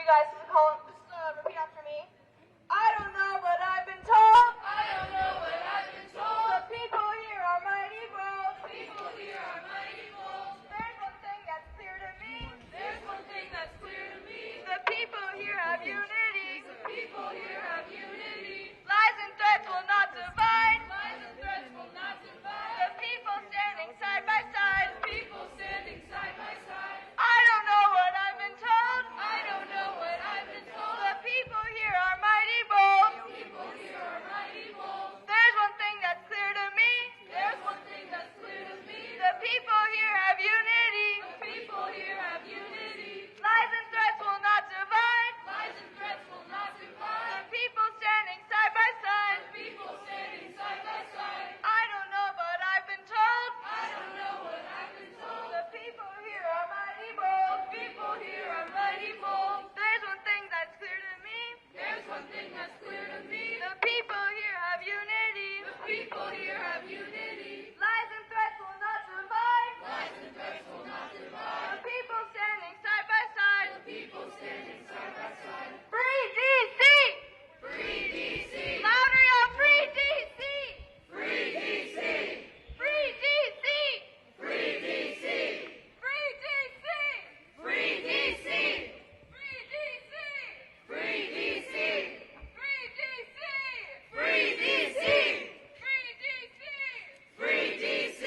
guys to repeat after me. I don't know what I've been told. I don't know what I've been told. The people here are mighty bold. People here are mighty bold. There's one thing that's clear to me. There's one thing that's clear to me. The people here have unity. The people here have unity. Lies and threats will not divide. Lies and threats will not divide. The people standing side by side. The people standing side by side. I don't know what I've been told. I don't know what I've been told. The people here are mighty bold. People here are mighty bold. There's one thing that's clear to me. There's one thing that's clear to me. The people here have unity. The people here have unity. Lies and threats will not divide. Lies and threats will not The divide. people standing side by side. People standing side by side. I don't know, but I've been told. I don't know what I've been told. The people here are mighty bold. People here are mighty bold. There's one thing that's clear to me. There's one thing that's clear to me. The people here have unity. The people here have unity. Lies and threats will not divide. Lies and threats will not The divide. people standing side by side. The people standing side by side. Free DC! Free DC! Louder, y'all! Free DC! Free DC! Free DC! Free DC! Free DC! Free DC! Free DC! Free DC! Free DC! Free DC! Free DC! Free DC!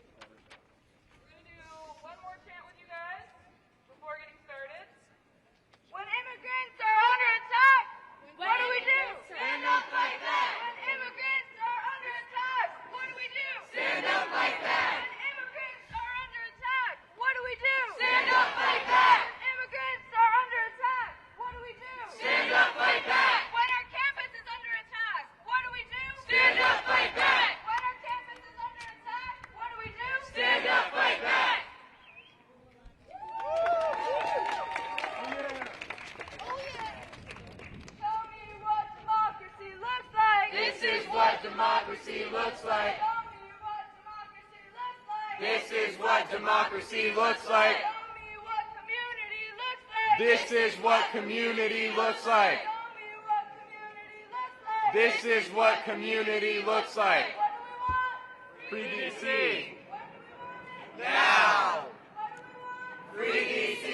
We're going to do one more chant with you guys before getting started. When immigrants are under attack, what do we do? Stand up like that! When immigrants are under attack, what do we do? Stand up like that! When immigrants are under attack, what do we do? Stand up like that! When immigrants are under attack, what do we do? Stand up like that! When our campus is under attack, what do we do? Stand up like that! When our campus is under attack, what do we do? Stand up like that! Show me what democracy looks like. This is what democracy looks like. Show me what democracy looks like. This is what democracy looks like. Show me what community looks like. This is what community looks like. Show me what community looks like. This is what community looks like. What do we want? Free DC! When do we want it? Now! What do we want? Free DC!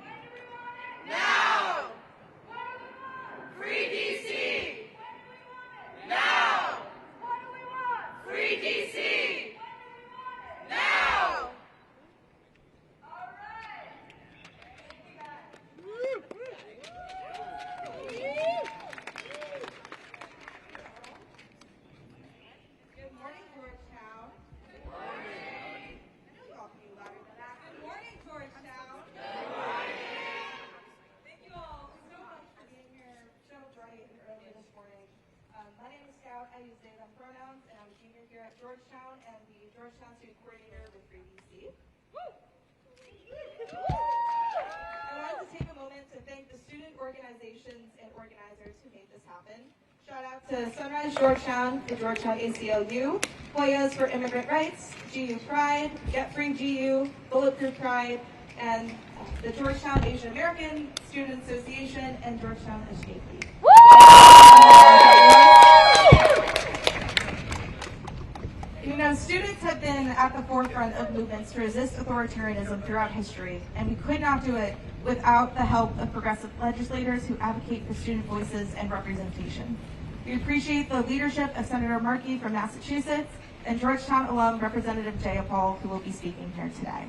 When do we want it? Now! What do we want? Free DC! When do we want it? Now! What do we want? Free DC! When do we want it? Now! All right. Thank you guys. Good morning, Georgetown. Good morning. I know you all can be louder than that. Good morning, Georgetown. Good morning. Thank you all so much for being here so bright and early this morning. My name is Scout. I use they, them pronouns, and I'm a junior here at Georgetown and the Georgetown Student Coordinator with Free DC. I wanted to take a moment to thank the student organizations and organizers who made this happen. Shout out to Sunrise Georgetown, the Georgetown ACLU, Hoyas for Immigrant Rights, GU Pride, Get Free GU, Bulletproof Pride, and the Georgetown Asian American Student Association and Georgetown Escape League. You know, students have been at the forefront of movements to resist authoritarianism throughout history, and we could not do it without the help of progressive legislators who advocate for student voices and representation. We appreciate the leadership of Senator Markey from Massachusetts and Georgetown alum Representative Japal, who will be speaking here today.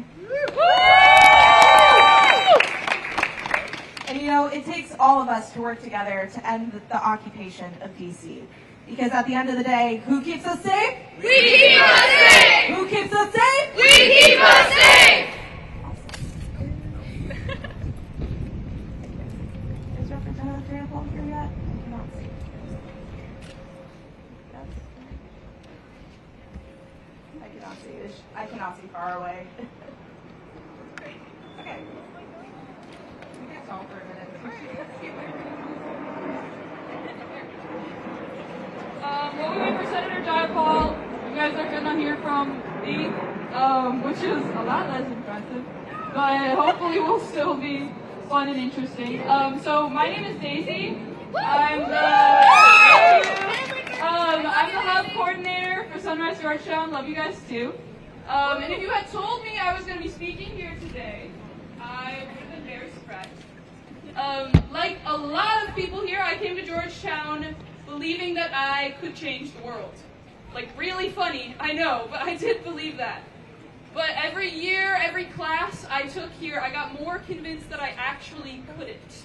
And you know, it takes all of us to work together to end the occupation of DC. Because at the end of the day, who keeps us safe? We keep us safe! Who keeps us safe? We keep us safe! Is Representative Japal here yet? I cannot see. I cannot see. I cannot see far away. Great. Okay. We can talk for a minute. While we wait for Senator Japal, you guys are going to hear from the which is a lot less impressive, but hopefully will still be fun and interesting. So my name is Daisy. I'm the hub coordinator for Sunrise Georgetown. Love you guys too. And if you had told me I was going to be speaking here today, I would have been very surprised. Like a lot of people here, I came to Georgetown believing that I could change the world. Like, really funny, I know, but I did believe that. But every year, every class I took here, I got more convinced that I actually couldn't.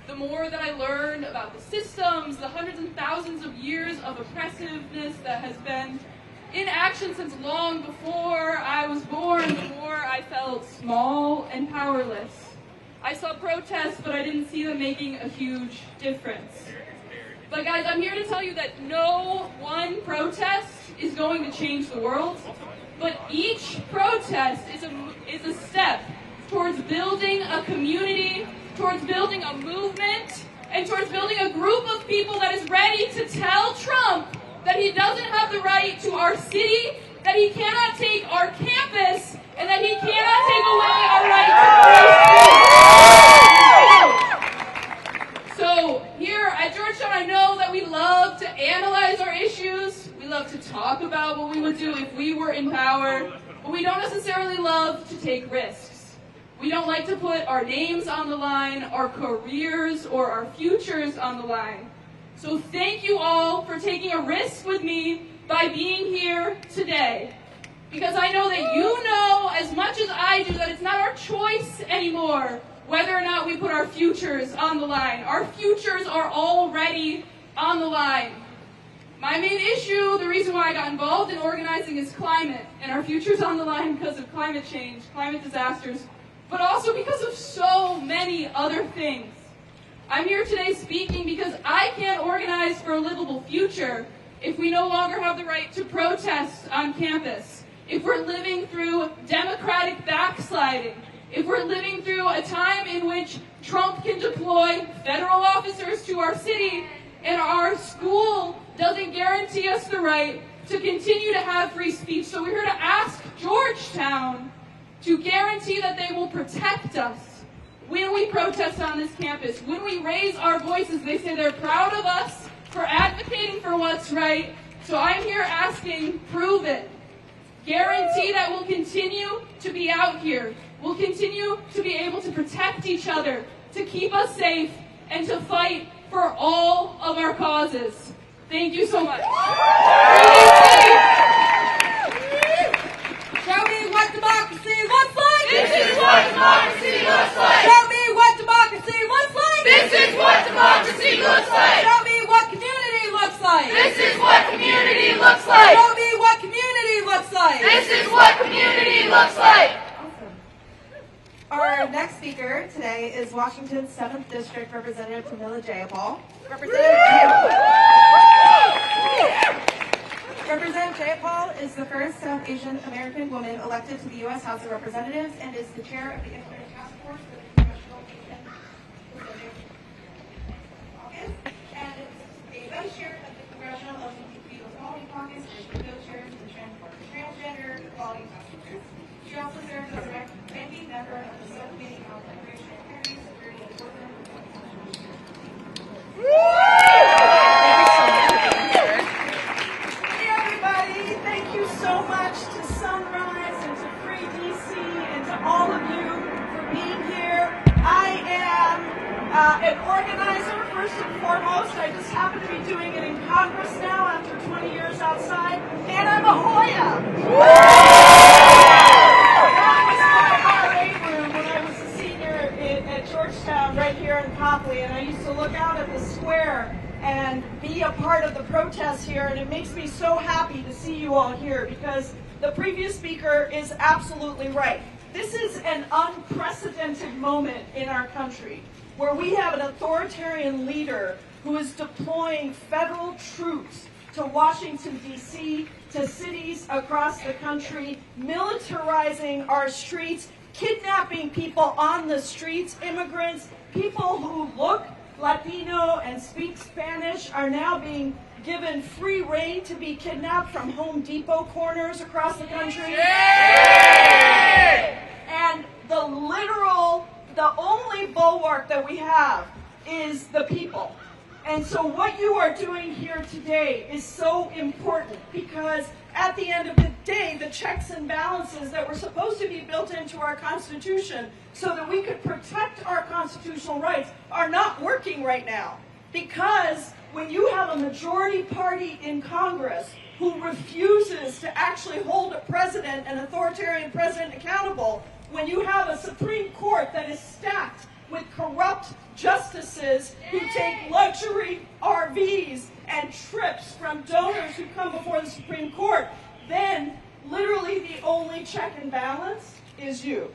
The more that I learned about the systems, the hundreds and thousands of years of oppressiveness that has been in action since long before I was born, the more I felt small and powerless. I saw protests, but I didn't see them making a huge difference. But guys, I'm here to tell you that no one protest is going to change the world, but each protest is a step towards building a community, towards building a movement, and towards building a group of people that is ready to tell Trump that he doesn't have the right to our city, that he cannot take our campus, and that he cannot take away our right to free speech. So here at Georgetown, I know that we love to analyze our issues. We love to talk about what we would do if we were in power, but we don't necessarily love to take risks. We don't like to put our names on the line, our careers, or our futures on the line. So thank you all for taking a risk with me by being here today. Because I know that you know as much as I do that it's not our choice anymore whether or not we put our futures on the line. Our futures are already on the line. My main issue, the reason why I got involved in organizing is climate. And our future's on the line because of climate change, climate disasters, but also because of so many other things. I'm here today speaking because I can't organize for a livable future if we no longer have the right to protest on campus, if we're living through democratic backsliding, if we're living through a time in which Trump can deploy federal officers to our city and our school doesn't guarantee us the right to continue to have free speech. So we're here to ask Georgetown to guarantee that they will protect us when we protest on this campus, when we raise our voices. They say they're proud of us for advocating for what's right. So I'm here asking, prove it. Guarantee that we'll continue to be out here. We'll continue to be able to protect each other, to keep us safe, and to fight for all of our causes. Thank you so much. Show me what democracy looks like. This is what democracy looks like. Show me what democracy looks like. This is what democracy looks like. Show me what community looks like. This is what community looks like. Show me what community looks like. This is what community looks like. Our next speaker today is Washington's 7th District Representative Camilla Jayapal. Representative Jayapal is the first South Asian American woman elected to the U.S. House of Representatives and is the chair of the Integrated Task Force for the Congressional Caucus, and is a vice chair of the Congressional LGBT Equality Caucus and is the co-chair of the Transgender Equality Task Force. She also serves as a ranking member of the Subcommittee on Immigration, Security, and Border. Hey everybody, thank you so much to Sunrise and to Free DC and to all of you for being here. I am an organizer first and foremost. I just happen to be doing it in Congress now after 20 years outside, and I'm a Hoya. Georgetown right here in Copley, and I used to look out at the square and be a part of the protests here, and it makes me so happy to see you all here because the previous speaker is absolutely right. This is an unprecedented moment in our country where we have an authoritarian leader who is deploying federal troops to Washington, D.C., to cities across the country, militarizing our streets, kidnapping people on the streets, immigrants, people who look Latino and speak Spanish are now being given free rein to be kidnapped from Home Depot corners across the country. And the only bulwark that we have is the people. And so what you are doing here today is so important, because at the end of the day, the checks and balances that were supposed to be built into our Constitution so that we could protect our constitutional rights are not working right now. Because when you have a majority party in Congress who refuses to actually hold a president, an authoritarian president, accountable, when you have a Supreme Court that is stacked with corrupt justices who take luxury RVs and trips from donors who come before the Supreme Court, then literally the only check and balance is you.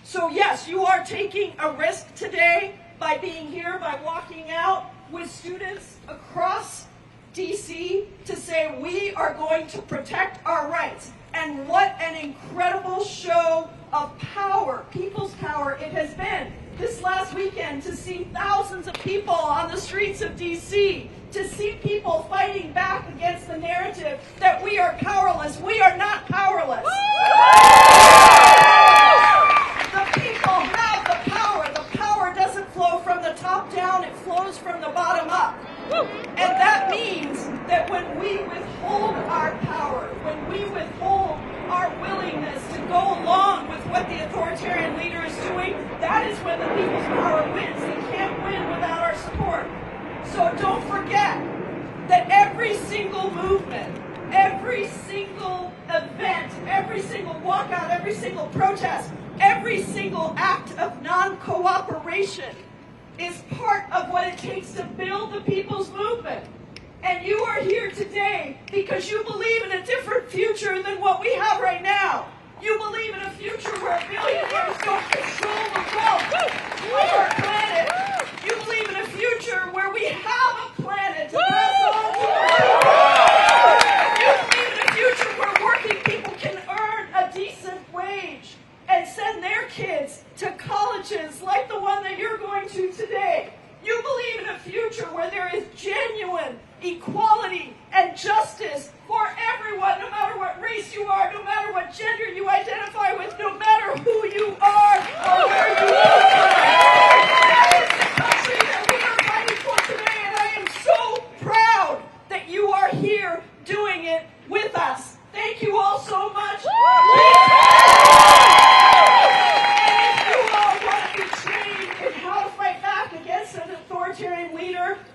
So yes, you are taking a risk today by being here, by walking out with students across DC to say we are going to protect our rights. And what an incredible show of power, people's power it has been this last weekend, to see thousands of people on the streets of DC, to see people fighting back against the narrative that we are powerless. We are not powerless. The people have the power. The power doesn't flow from the top down, it flows from the bottom up. And that means that when we withhold our power, when we withhold our willingness to go along with what the authoritarian leader is doing, that is when the people's power wins. They can't win without our support. So don't forget that every single movement, every single event, every single walkout, every single protest, every single act of non-cooperation is part of what it takes to build the people's movement. And you are here today because you believe in a different future than what we have right now. You believe in a future where billionaires don't control the wealth of our planet. You believe in a future where we have a planet to pass on to our people. You believe in a future where working people can earn a decent wage and send their kids to colleges like the one that you're going to today. You believe in a future where there is genuine equality and justice for everyone, no matter what race you are, no matter what gender you identify with, no matter who you are or where you live. That is the country that we are fighting for today, and I am so proud that you are here doing it with us. Thank you all so much.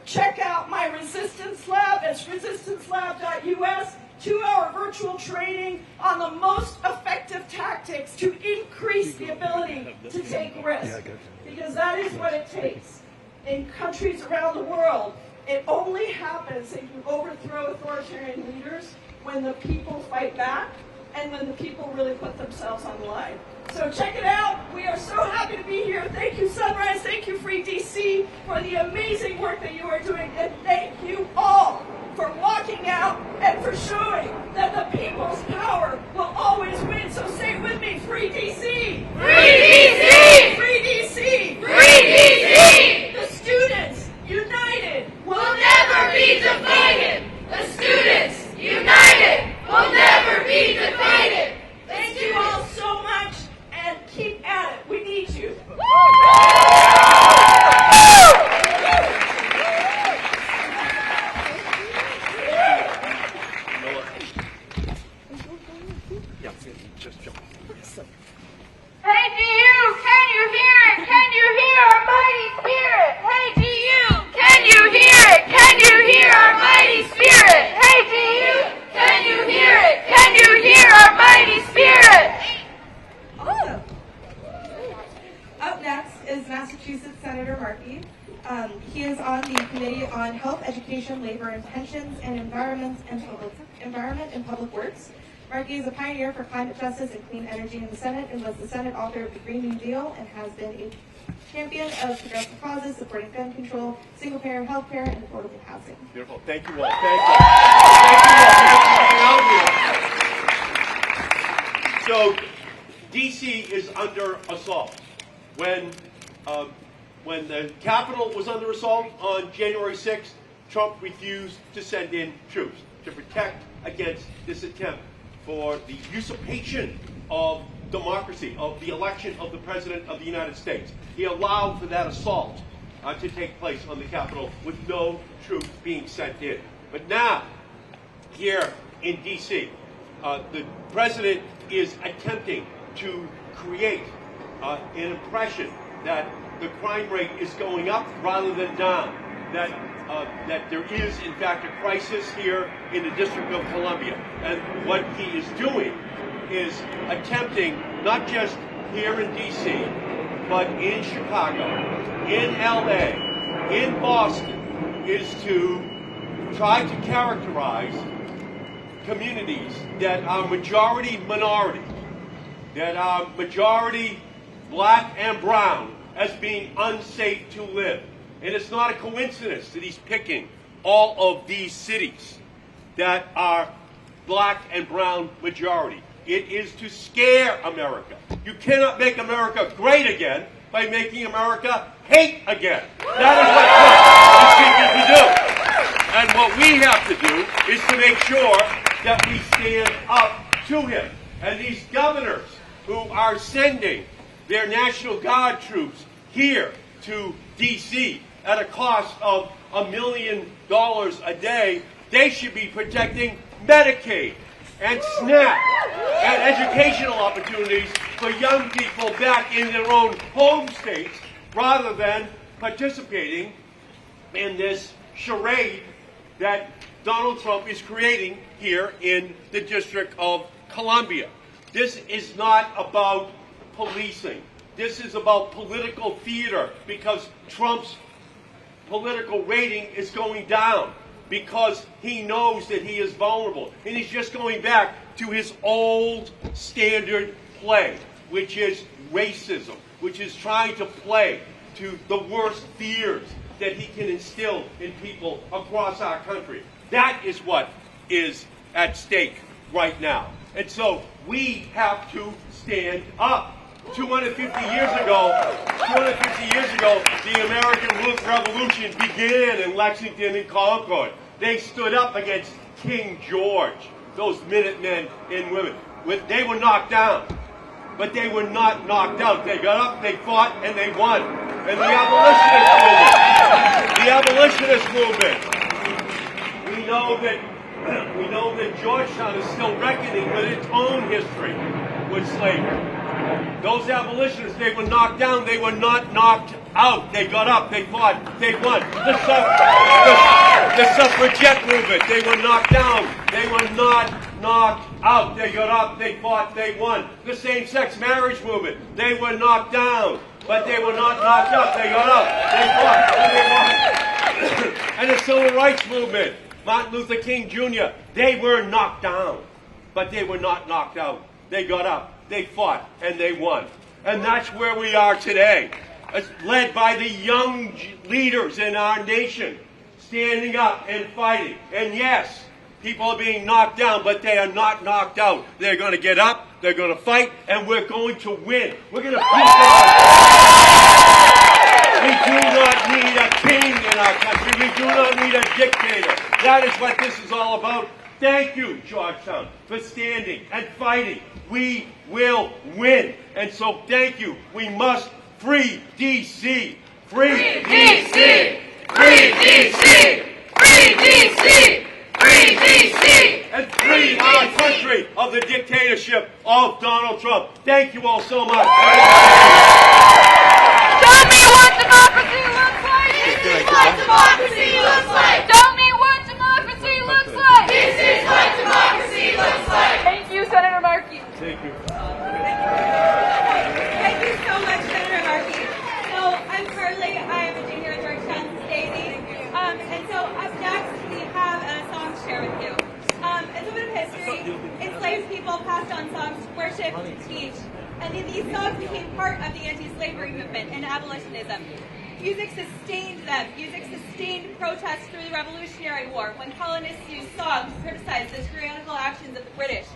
Check out my Resistance Lab. It's resistancelab.us. 2-hour virtual training on the most effective tactics to increase the ability to take risks. Because that is what it takes. In countries around the world, it only happens if you overthrow authoritarian leaders when the people fight back and when the people really put themselves on the line. So check it out. We are so happy to be here. Thank you, Sunrise. Thank you, Free DC, for the amazing work that you are doing. And thank you all for walking out and for showing that the people's power will always win. So say it with me, Free DC! Free DC! Free DC! Free DC! The students united Will never be defeated. The students united will never be defeated. Thank you all so much, and keep at it. We need you. Hey, DU, can you hear it? Can you hear our mighty spirit? Hey, DU, can you hear it? Can you hear our mighty spirit? Hey, DU, can you hear it? Can you hear our mighty spirit? Oh. Up next is Massachusetts Senator Markey. He is on the Committee on Health, Education, Labor and Pensions, and Environment and Public Works. Markey is a pioneer for climate justice and clean energy in the Senate and was the Senate author of the Green New Deal and has been a champion of progressive causes supporting gun control, single-payer health care, and affordable housing. Beautiful. Thank you all. Thank you. Thank you all for coming out here. So, DC is under assault. When the Capitol was under assault on January 6th, Trump refused to send in troops to protect against this attempt for the usurpation of democracy, of the election of the President of the United States. He allowed for that assault to take place on the Capitol with no troops being sent in. But now, here in D.C., the President is attempting to create an impression that the crime rate is going up rather than down, that there is, in fact, a crisis here in the District of Columbia. And what he is doing is attempting, not just here in D.C., but in Chicago, in L.A., in Boston, is to try to characterize communities that are majority minority, that are majority black and brown, as being unsafe to live. And it's not a coincidence that he's picking all of these cities that are black and brown majority. It is to scare America. You cannot make America great again by making America hate again. That is what Trump is seeking to do. And what we have to do is to make sure that we stand up to him. And these governors who are sending their National Guard troops here to D.C. at a cost of $1 million a day, they should be protecting Medicaid and SNAP and educational opportunities for young people back in their own home states, rather than participating in this charade that Donald Trump is creating here in the District of Columbia. This is not about policing. This is about political theater, because Trump's political rating is going down, because he knows that he is vulnerable. And he's just going back to his old standard play, which is racism, which is trying to play to the worst fears that he can instill in people across our country. That is what is at stake right now. And so we have to stand up. 250 years ago, the American Revolution began in Lexington and Concord. They stood up against King George, those Minutemen and women. They were knocked down, but they were not knocked out. They got up, they fought, and they won. And the abolitionist movement, we know that Georgetown is still reckoning with its own history with slavery. Those abolitionists, they were knocked down, they were not knocked out. They got up, they fought, they won. The suffragette movement, they were knocked down, they were not knocked out. They got up, they fought, they won. The same-sex marriage movement, they were knocked down, but they were not knocked out. They got up, they fought, and they won. And the civil rights movement, Martin Luther King Jr., they were knocked down, but they were not knocked out. They got up, they fought, and they won. And that's where we are today, led by the young leaders in our nation, standing up and fighting. And yes, people are being knocked down, but they are not knocked out. They're going to get up, they're going to fight, and we're going to win. We're going to beat them. We do not need a king in our country. We do not need a dictator. That is what this is all about. Thank you, Georgetown, for standing and fighting. We will win. And so thank you. We must free D.C. Free D.C. Free D.C. Free D.C. Free D.C. And free our country of the dictatorship of Donald Trump. Thank you all so much. Show me what democracy looks like! This is what democracy looks like! Show me what democracy looks like! This is what democracy looks like! Thank you, Senator Markey. Thank you. Thank you so much, Senator Markey. So I'm Carly. I'm a junior at Georgetown. Daisy. And so up next we have a song to share with you. It's a bit of history. Enslaved people passed on songs to worship and teach. And then these songs became part of the anti-slavery movement and abolitionism. Music sustained them. Music sustained protests through the Revolutionary War when colonists used songs to criticize the tyrannical actions of the British.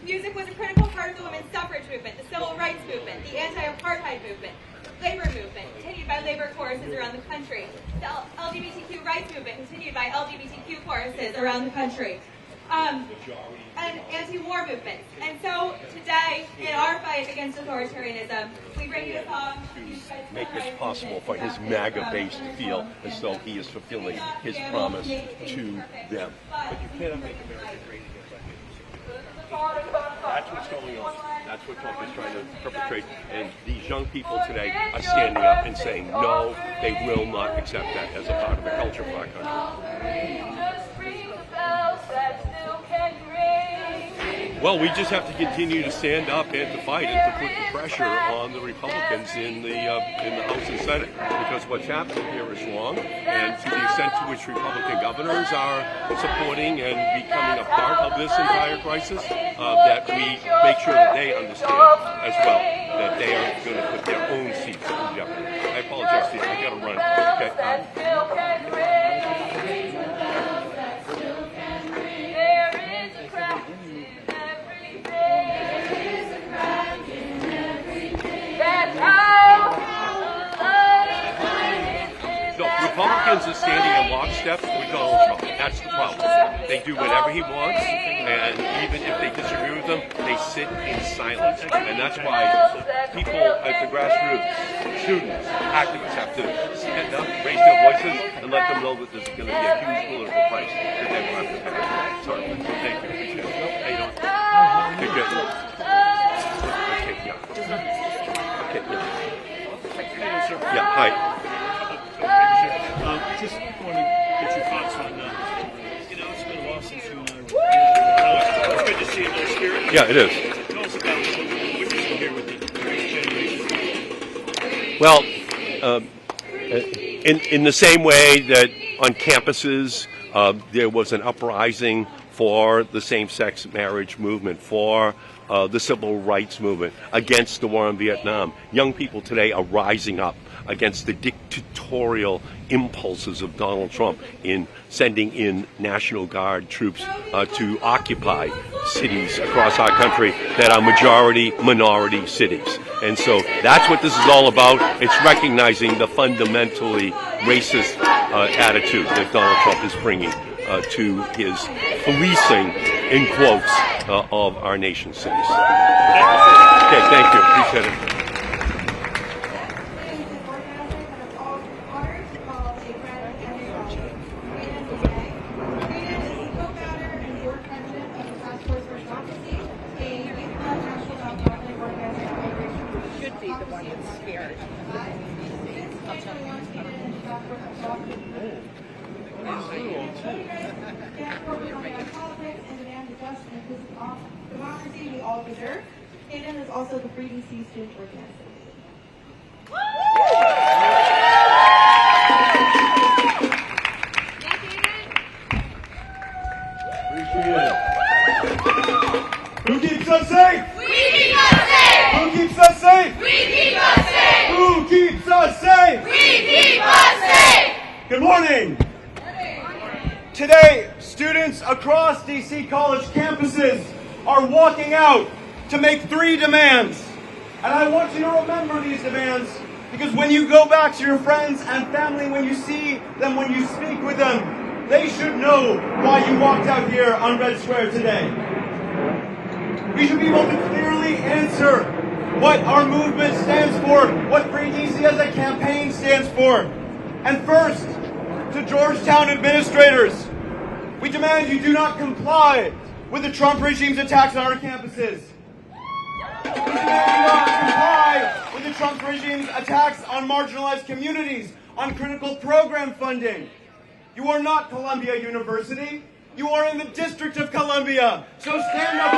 Music was a critical part of the women's suffrage movement, the civil rights movement, the anti-apartheid movement, labor movement, continued by labor corps choruses around the country. The LGBTQ rights movement continued by LGBTQ choruses around the country. And anti-war movements. And so today, in our fight against authoritarianism, we bring you a song to make this possible for his MAGA base to feel as though he is fulfilling his promise to them. But you cannot make America great again. That's what's going on. That's what Trump is trying to perpetrate. And these young people today are standing up and saying, no, they will not accept that as a part of the culture of our country. Well, we just have to continue to stand up and to fight and to put the pressure on the Republicans in the House and Senate, because what's happening here is wrong, and to the extent to which Republican governors are supporting and becoming a part of this entire crisis, that we make sure that they understand as well that they are going to put their own seats in jeopardy. I apologize, Steve. I got to run. Okay. Republicans are standing in lockstep with Donald Trump. That's the problem. They do whatever he wants, and even if they disagree with him, they sit in silence. And that's why people at the grassroots, students, activists have to stand up, raise their voices, and let them know that there's going to be a huge political price that they will have to pay. Sorry. Thank you. Appreciate it. How you doing? You're good. Okay, yeah, hi. Just want to get your thoughts on, it's been a while since you and I were. It's good to see you in spirit. Yeah, it is. Tell us about what you're seeing here with the next generation. Well, in the same way that on campuses there was an uprising for the same-sex marriage movement, for the civil rights movement, against the war in Vietnam, young people today are rising up against the dictatorial impulses of Donald Trump in sending in National Guard troops to occupy cities across our country that are majority minority cities. And so that's what this is all about. It's recognizing the fundamentally racist attitude that Donald Trump is bringing to his policing, in quotes, of our nation's cities. Okay, thank you. Appreciate it. Democracy we all deserve. Hayden is also the Free DC student organizer. Who keeps us safe? We keep us safe! Who keeps us safe? We keep us safe! Who keeps us safe? We keep us safe! Good morning. Today, students across DC college campuses are walking out to make 3 demands. And I want you to remember these demands, because when you go back to your friends and family, when you see them, when you speak with them, they should know why you walked out here on Red Square today. We should be able to clearly answer what our movement stands for, what Free DC as a campaign stands for. And first, to Georgetown administrators, we demand you do not comply with the Trump regime's attacks on our campuses. We demand you not comply with the Trump regime's attacks on marginalized communities, on critical program funding. You are not Columbia University. You are in the District of Columbia. So stand up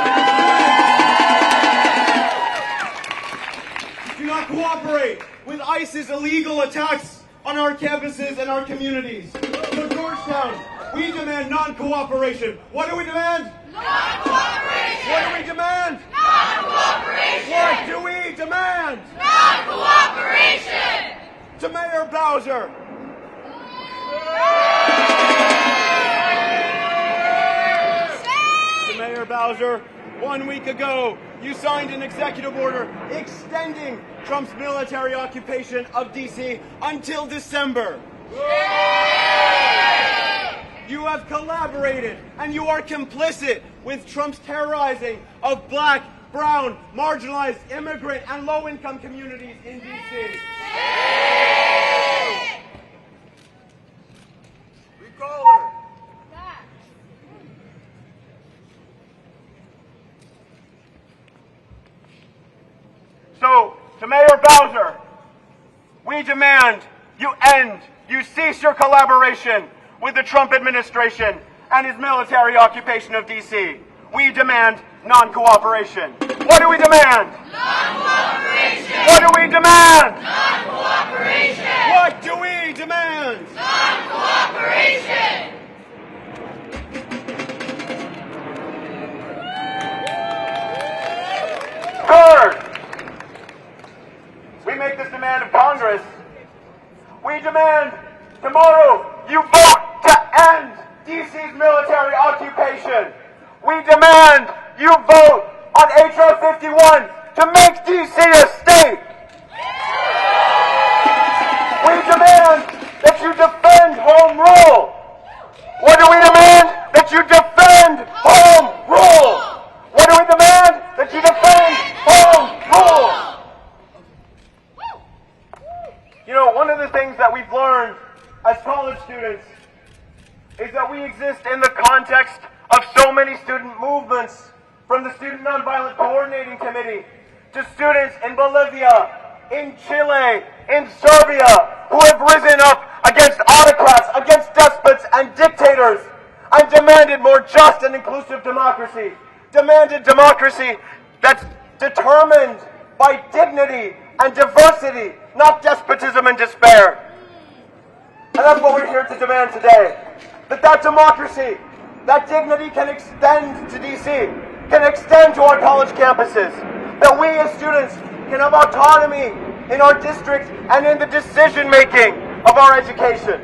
for your Do not cooperate with ICE's illegal attacks on our campuses and our communities. So Georgetown, we demand non-cooperation. What do we demand? Non-cooperation! What do we demand? Non-cooperation! What do we demand? Non-cooperation! To Mayor Bowser. To Mayor Bowser, 1 week ago, you signed an executive order extending Trump's military occupation of D.C. until December. You have collaborated and you are complicit with Trump's terrorizing of black, brown, marginalized, immigrant, and low-income communities in D.C. Recall her. So, to Mayor Bowser, we demand you cease your collaboration with the Trump administration and his military occupation of D.C. We demand non-cooperation. What do we demand? Non-cooperation! What do we demand? Non-cooperation! What do we demand? Non-cooperation! Third, we make this demand of Congress. We demand tomorrow you vote to end D.C.'s military occupation. We demand you vote on H.R. 51 to make D.C. a state. We demand that you defend home rule. What do we demand? That you defend home rule. What do we demand? That you defend home rule. You know, one of the things that we've learned as college students is that we exist in the context of so many student movements, from the Student Nonviolent Coordinating Committee to students in Bolivia, in Chile, in Serbia, who have risen up against autocrats, against despots and dictators, and demanded more just and inclusive democracy, demanded democracy that's determined by dignity and diversity, not despotism and despair. And that's what we're here to demand today. That democracy, that dignity can extend to D.C., can extend to our college campuses. That we as students can have autonomy in our district and in the decision making of our education.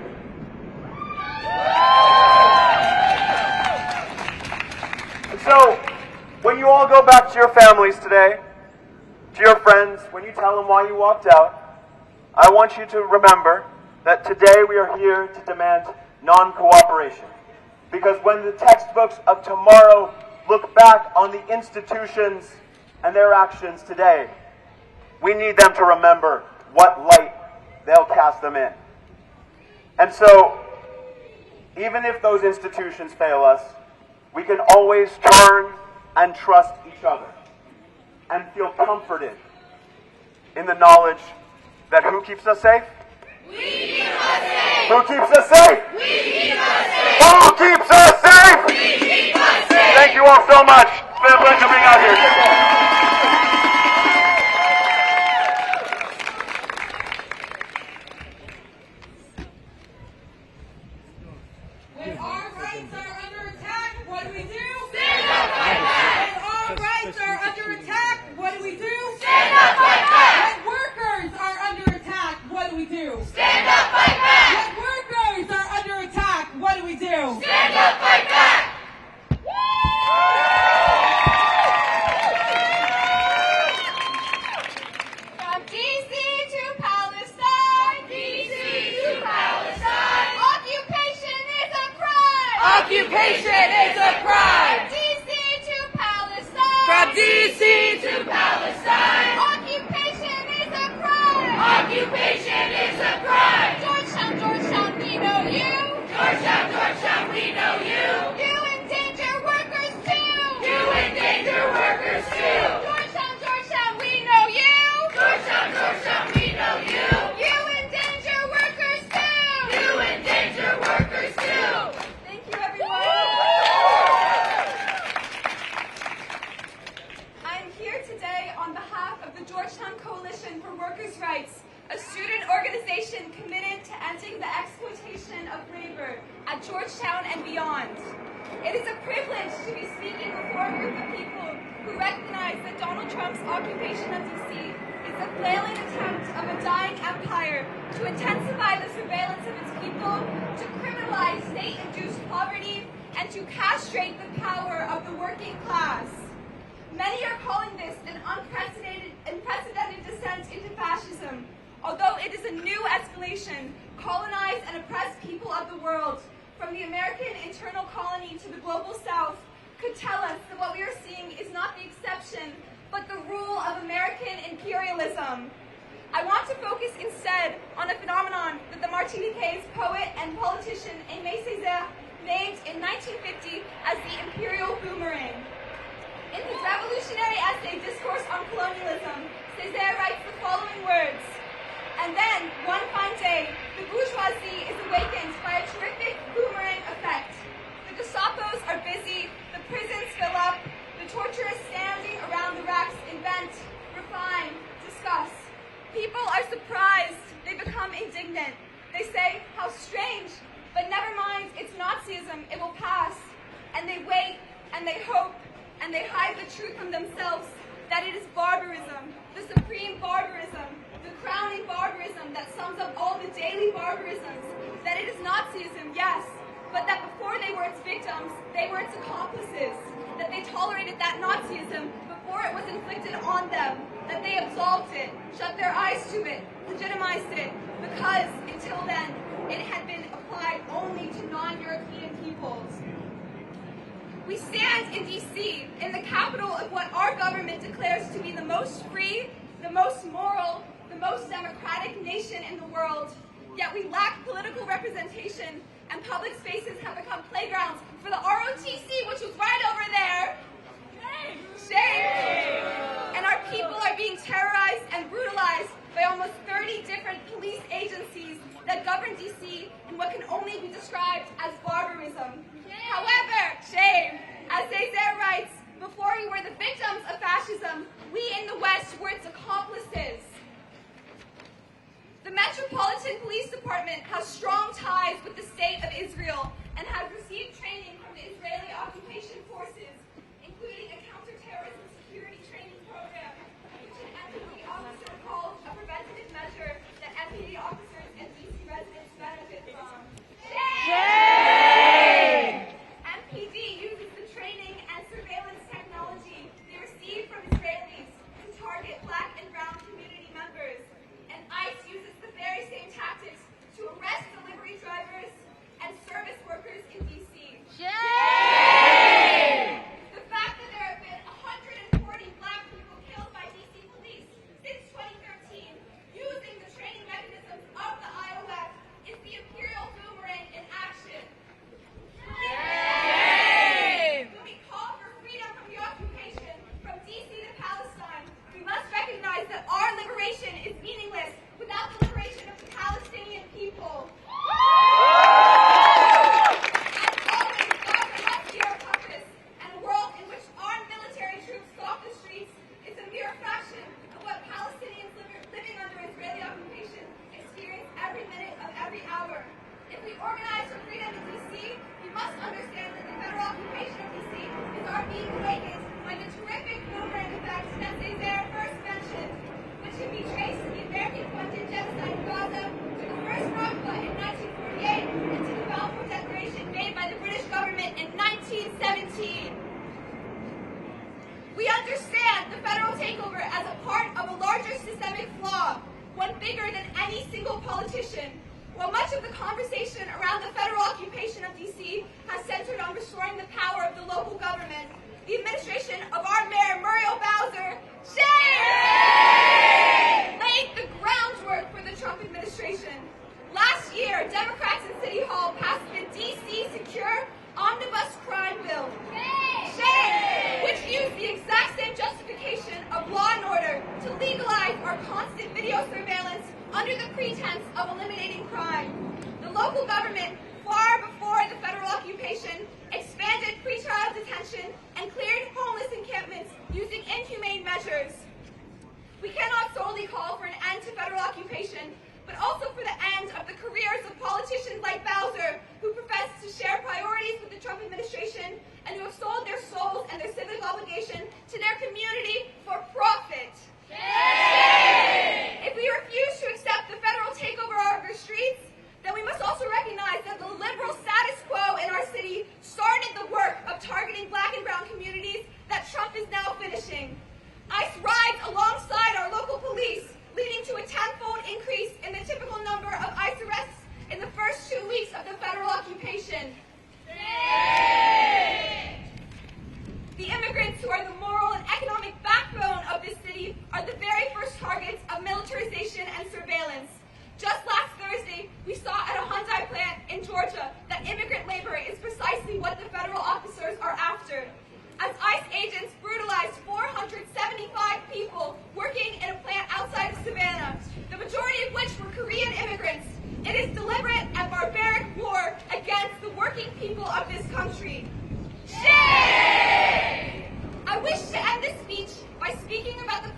And so, when you all go back to your families today, to your friends, when you tell them why you walked out, I want you to remember that today we are here to demand non-cooperation. Because when the textbooks of tomorrow look back on the institutions and their actions today, we need them to remember what light they'll cast them in. And so, even if those institutions fail us, we can always turn and trust each other and feel comforted in the knowledge that who keeps us safe? We keep us safe! Who keeps us safe? We keep us safe! Who keeps us safe? We keep us safe! Thank you all so much. It's been a pleasure being out here. Take care. When our rights are under attack, what do we do? Stand up, fight back! When our rights are under attack, what do we do? Stand up, fight back! When workers are under attack, what do we do? Stand up, fight back! When workers are under attack, what do we do? Stand up, fight back! From D.C. to Palestine. D.C. to Palestine! Occupation is a crime. Occupation is a crime! D.C. to Palestine. From D.C. to Palestine! Occupation is a crime. Occupation is a crime! Georgetown, Georgetown, we know you. Georgetown, Georgetown, we know you! You endanger workers too. You endanger workers too! Georgetown, Georgetown, we know you. Georgetown, Georgetown, we know you! You endanger workers too. You endanger workers too! Thank you, everyone. I'm here today on behalf of the Georgetown Coalition for Workers' Rights, a student organization committed to ending the exploitation of labor at Georgetown and beyond. It is a privilege to be speaking before a group of people who recognize that Donald Trump's occupation of D.C. is a flailing attempt of a dying empire to intensify the surveillance of its people, to criminalize state-induced poverty, and to castrate the power of the working class. Many are calling this an unprecedented descent into although it is a new escalation, colonized and oppressed people of the world, from the American internal colony to the global south, could tell us that what we are seeing is not the exception, but the rule of American imperialism. I want to focus instead on a phenomenon that the Martiniquais poet and politician Aimé Césaire named in 1950 as the imperial boomerang. In his revolutionary essay, Discourse on Colonialism, Césaire writes the following words: "And then, one fine day, the bourgeoisie is awakened by a terrific boomerang effect. The Gestapos are busy, the prisons fill up, the torturers standing around the racks invent, refine, discuss. People are surprised, they become indignant. They say, how strange, but never mind, it's Nazism, it will pass. And they wait, and they hope, and they hide the truth from themselves, that it is barbarism, the supreme barbarism, the crowning barbarism that sums up all the daily barbarisms, that it is Nazism, yes, but that before they were its victims, they were its accomplices, that they tolerated that Nazism before it was inflicted on them, that they absolved it, shut their eyes to it, legitimized it, because, until then, it had been applied only to non-European peoples. We stand in D.C., in the capital of what our government declares to be the most free, the most moral, the most democratic nation in the world, yet we lack political representation, and public spaces have become playgrounds for the ROTC, which was right over there. Shame! And our people are being terrorized and brutalized by almost 30 different police agencies that govern D.C. in what can only be described as barbarism. However, shame, as Césaire writes, before we were the victims of fascism, we in the West were its accomplices. The Metropolitan Police Department has strong ties with the State of Israel and has received training from the Israeli occupation forces, including a counterterrorism security training program, which an MPD officer calls a preventative measure that MPD officers and DC residents benefit from. Shame! MPD uses the training and surveillance technology they receive from Israelis to target Black and brown community members, and ICE uses the very same tactics to arrest delivery drivers and service workers in D.C. Shame! The fact that there have been 140 Black people killed by D.C. police since 2013 using the training mechanisms of the IOF is the imperial boomerang in action. Shame! When we call for freedom from the occupation, from D.C. to Palestine, we must recognize that our liberation is meaningless without the liberation of the Palestinian people. And a world in which armed military troops stalk the streets is a mere fraction of what Palestinians living under Israeli occupation experience every minute of every hour. If we organize for freedom in D.C., we must understand that the federal occupation of D.C. is our being awakened by the terrific boomerang effect that Césaire first mentioned, which can be traced to the American-funded genocide in Gaza, to the first Nakba in 1948, and to the Balfour Declaration made by the British government in 1917. We understand the federal takeover as a part of a larger systemic flaw, one bigger than any single politician. While much of the conversation around the federal occupation of D.C. has centered on restoring the power of the local government, the administration of our mayor, Muriel Bowser, laid the groundwork for the Trump administration. Last year, Democrats in City Hall passed the D.C. Secure Omnibus Crime Bill, which used the exact same justification of law and order to legalize our constant video surveillance under the pretense of eliminating crime. The local government, far before the federal occupation, expanded pretrial detention and cleared homeless encampments using inhumane measures. We cannot solely call for an end to federal occupation, but also for the end of the careers of politicians like Bowser, who profess to share priorities with the Trump administration and who have sold their souls and their civic obligation to their community for profit. If we refuse to accept the federal takeover of our streets, then we must also recognize that the liberal status quo in our city started the work of targeting Black and brown communities that Trump is now finishing. ICE rides alongside our local police, leading to a tenfold increase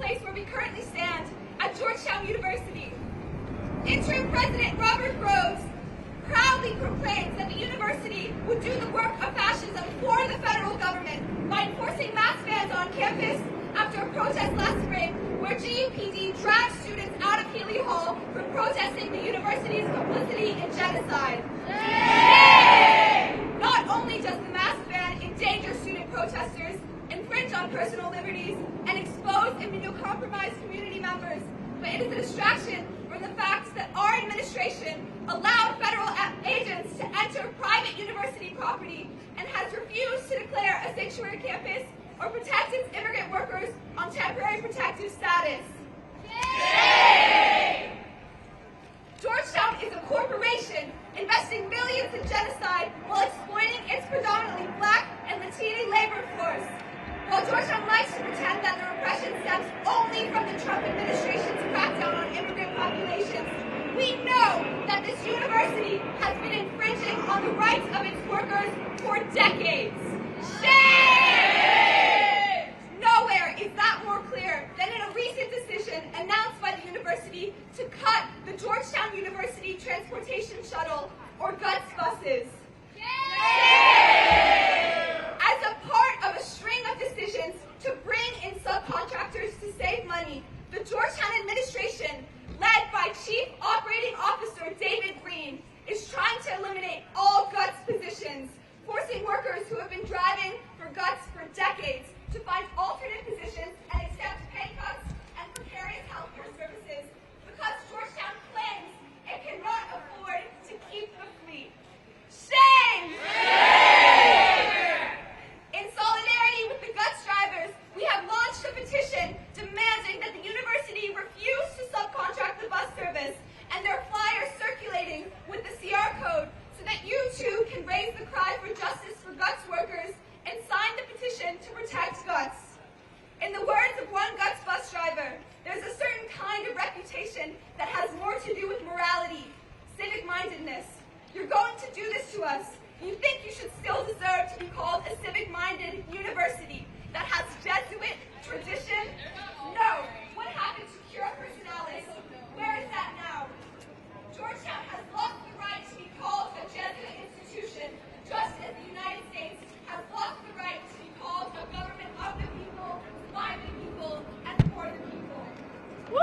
place where we currently stand at Georgetown University. Interim President Robert Groves proudly proclaims that the university would do the work of fascism for the federal government by enforcing mask bans on campus after a protest last spring where GUPD dragged students out of Healy Hall for protesting the university's complicity in genocide. Yay! Not only does the mask ban endanger student protesters, infringe on personal liberties, and expose immunocompromised community members, but it is a distraction from the fact that our administration allowed federal agents to enter private university property and has refused to declare a sanctuary campus or protect its immigrant workers on temporary protective status. Yay! Georgetown is a corporation investing millions in genocide while exploiting its predominantly black and Latino labor force. While Georgetown likes to pretend that the repression stems only from the Trump administration's crackdown on immigrant populations, we know that this university has been infringing on the rights of its workers for decades. Shame! Nowhere is that more clear than in a recent decision announced by the university to cut the Georgetown University Transportation Shuttle, or GUTS buses. As a part of a string of decisions to bring in subcontractors to save money, the Georgetown administration, led by Chief Operating Officer David Green, is trying to eliminate all GUTS positions, forcing workers who have been driving for GUTS for decades to find alternate positions and accept pay cuts and precarious healthcare services because Georgetown claims it cannot afford to keep the fleet. Shame! In solidarity with the GUTS drivers, we have launched a petition demanding that the university refuse to subcontract the bus service and their flyers circulating with the CR code so that you too can raise the cry for justice for GUTS workers and sign the petition to protect GUTS. In the words of one GUTS bus driver, there's a certain kind of reputation that has more to do with morality, civic-mindedness. You're going to do this to us. You think you should still deserve to be called a civic-minded university that has Jesuit tradition? No. What happened to cura personalis? Where is that now? Georgetown has lost the right to be called a Jesuit institution, just as the United States has lost the right to be called a government of the people, by the people, and for the people. Woo!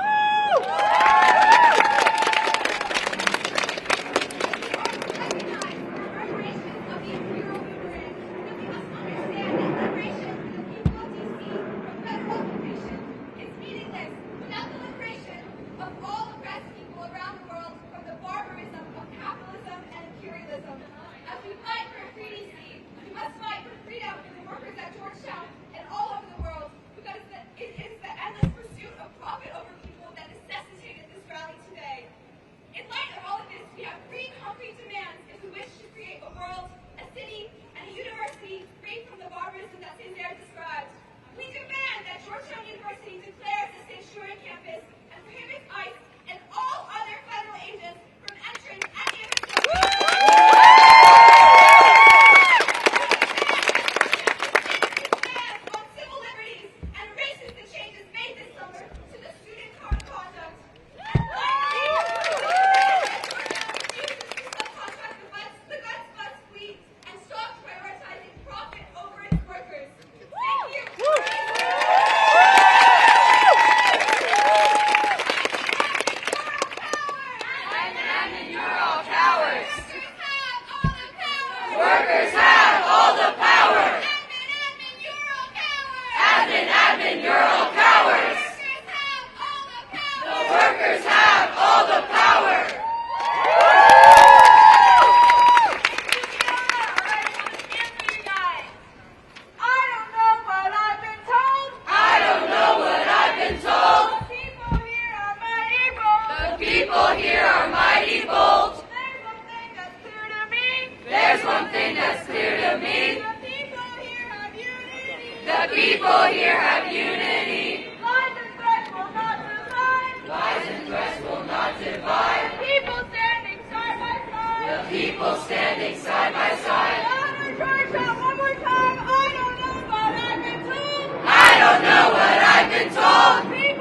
people here have unity. Lies and threats will not divide. Lies and threats will not divide. The people standing side by side. The people standing side by side. Louder, Georgia, one more time. I don't know what I've been told. I don't know what I've been told.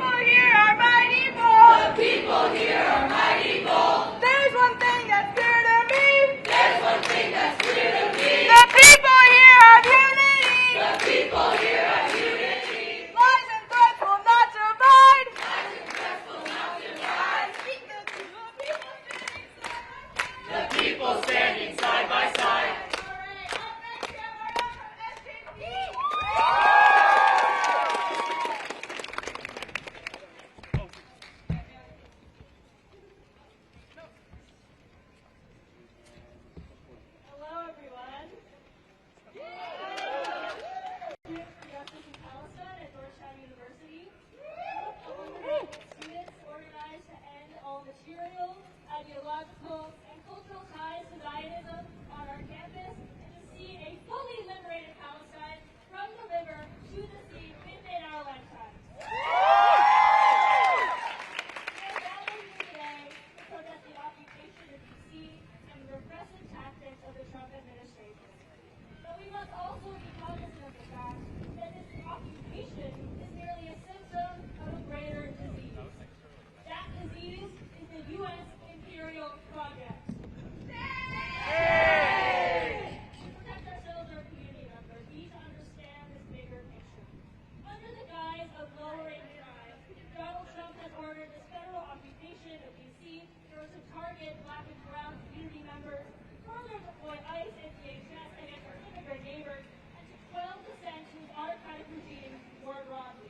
section of D.C. in order to target Black and brown community members, further deploy ICE and DHS against our immigrant neighbors, and to quell dissent to his autocratic regime more broadly.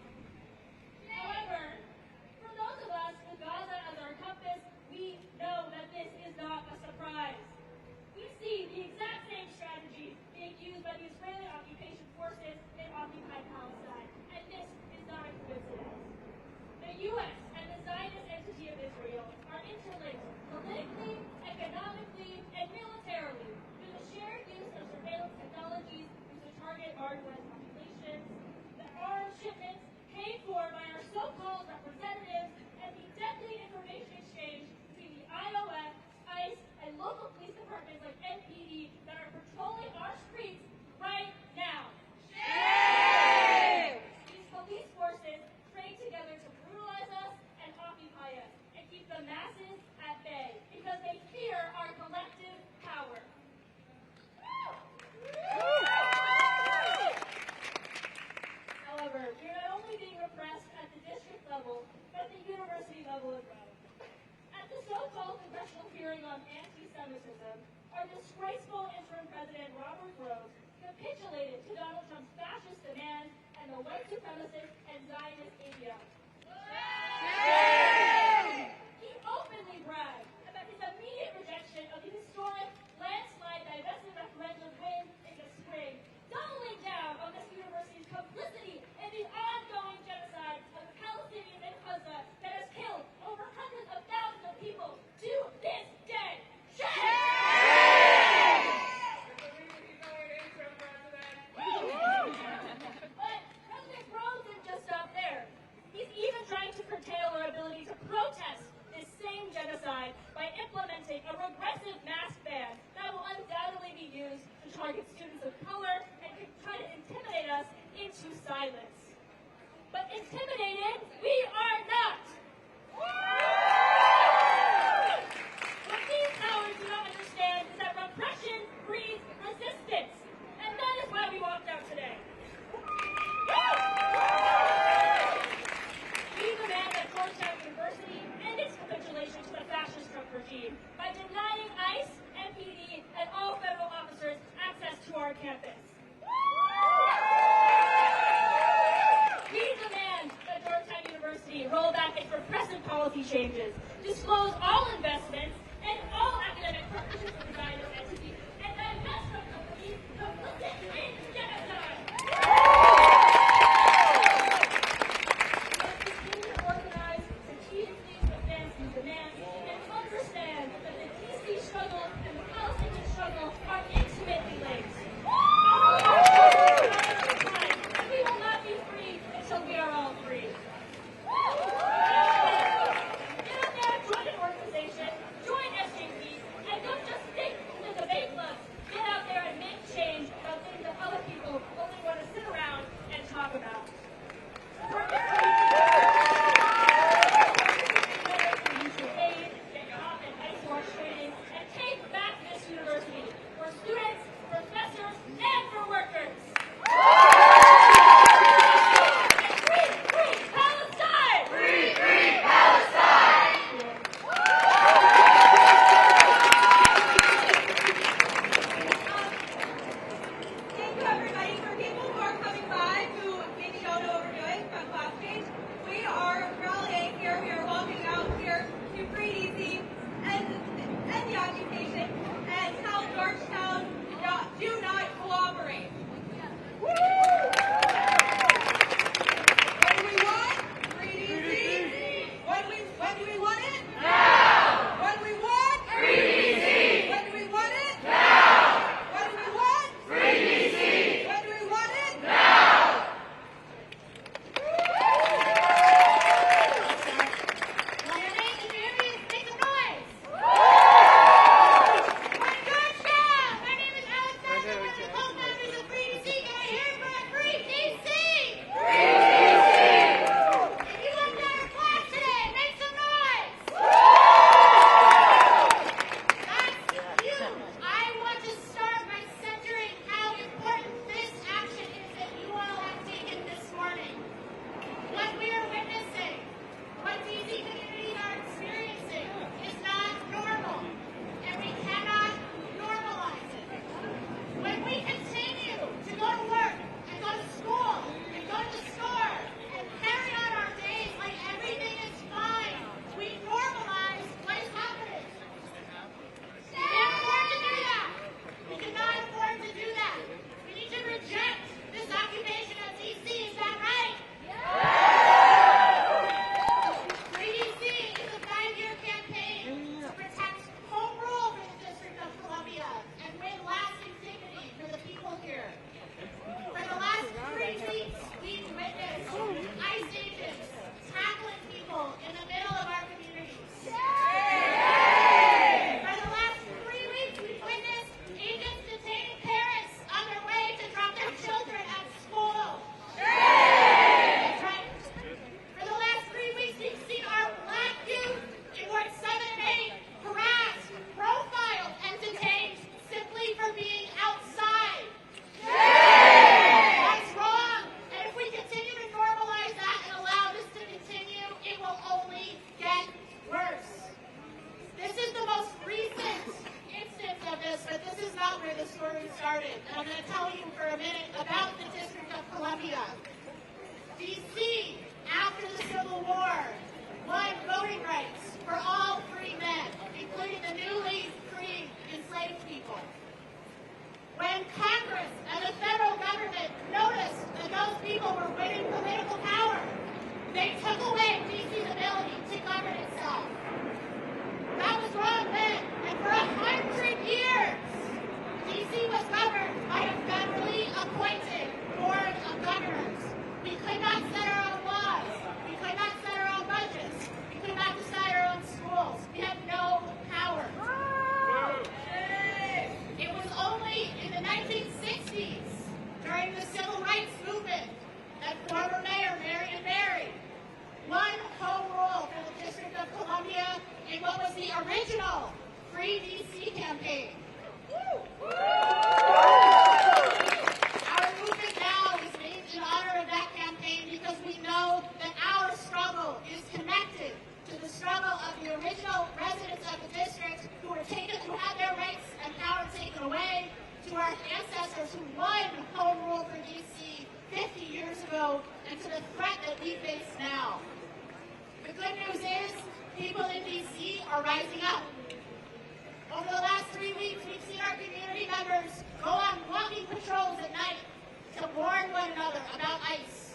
However, for those of us with Gaza as our compass, we know that this is not a surprise. We see the exact same strategies being used by the Israeli occupation forces in occupied Palestine, and this is not a coincidence. The U.S. and the Zionist entity of Israel are interlinked politically, economically, and militarily through the shared use of surveillance technologies used to target marginalized populations, the arms shipments paid for by our so-called representatives, and the deadly information exchange between the IOF, ICE, and local police departments like NPD that are patrolling our streets right now. Shame! These police forces trade together to brutalize us and occupy us and keep the masses at bay because they fear our collective power. However, we are not only being repressed at the district level, but at the university level as well. At the so-called congressional hearing on anti-Semitism, our disgraceful interim president, Robert Rose, capitulated to Donald Trump's fascist demands and the white supremacist and Zionist ideology. He openly bragged about his immediate rejection of the historic landslide divestment referendum win in the spring, doubling down on this university's complicity in the ongoing genocide of the Palestinians in Gaza that has killed over hundreds of thousands of people to this day. Shame! But President Rose didn't just stop there. He's even trying to curtail our ability to protest this same genocide by implementing a regressive mask ban that will undoubtedly be used to target students of color and to try to intimidate us into silence. But intimidated, we are not! What these cowards do not understand is that repression breeds resistance, and that is why we walked out today. We demand that Georgetown University end its capitulation to the fascist Trump regime by denying ICE, NPD, and all federal officers access to our campus. We demand that Georgetown University roll back its repressive policy changes, disclose all investments and all academic partnerships with the Zionist entity, and divest from companies complicit in genocide. Let's continue to organize, strategically advance these demands, and understand that the DC struggle and the Palestinian struggle are intimately linked. And we will not be free until we are all free. Get up there, join an organization, join They took away DC's ability to govern itself. That was wrong then, and for 100 years, DC was governed by a federally appointed board of governors. We could not set our own laws. We could not set our own budgets. We could not decide our own schools. We had no power. It was only in the 1960s, during the civil rights movement, that former Mayor Marion Barry won home rule for the District of Columbia in what was the original Free DC campaign. Our movement now is named in honor of that campaign because we know that our struggle is connected to the struggle of the original residents of the district who had their rights and power taken away, to our ancestors who won home rule for DC 50 years ago, and to the threat that we face now. The good news is, people in DC are rising up. Over the last 3 weeks, we've seen our community members go on walking patrols at night to warn one another about ICE.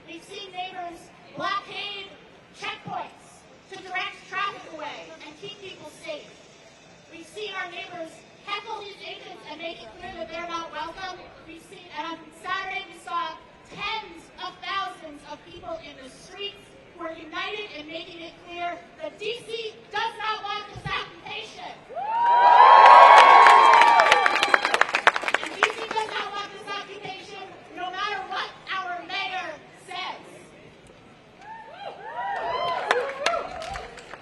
We've seen neighbors blockade checkpoints to direct traffic away and keep people safe. We've seen our neighbors heckle these agents and make it clear that they're not welcome. We've seen, and on Saturday we saw tens of thousands of people in the streets who are united in making it clear that DC does not want this occupation. And DC does not want this occupation no matter what our mayor says.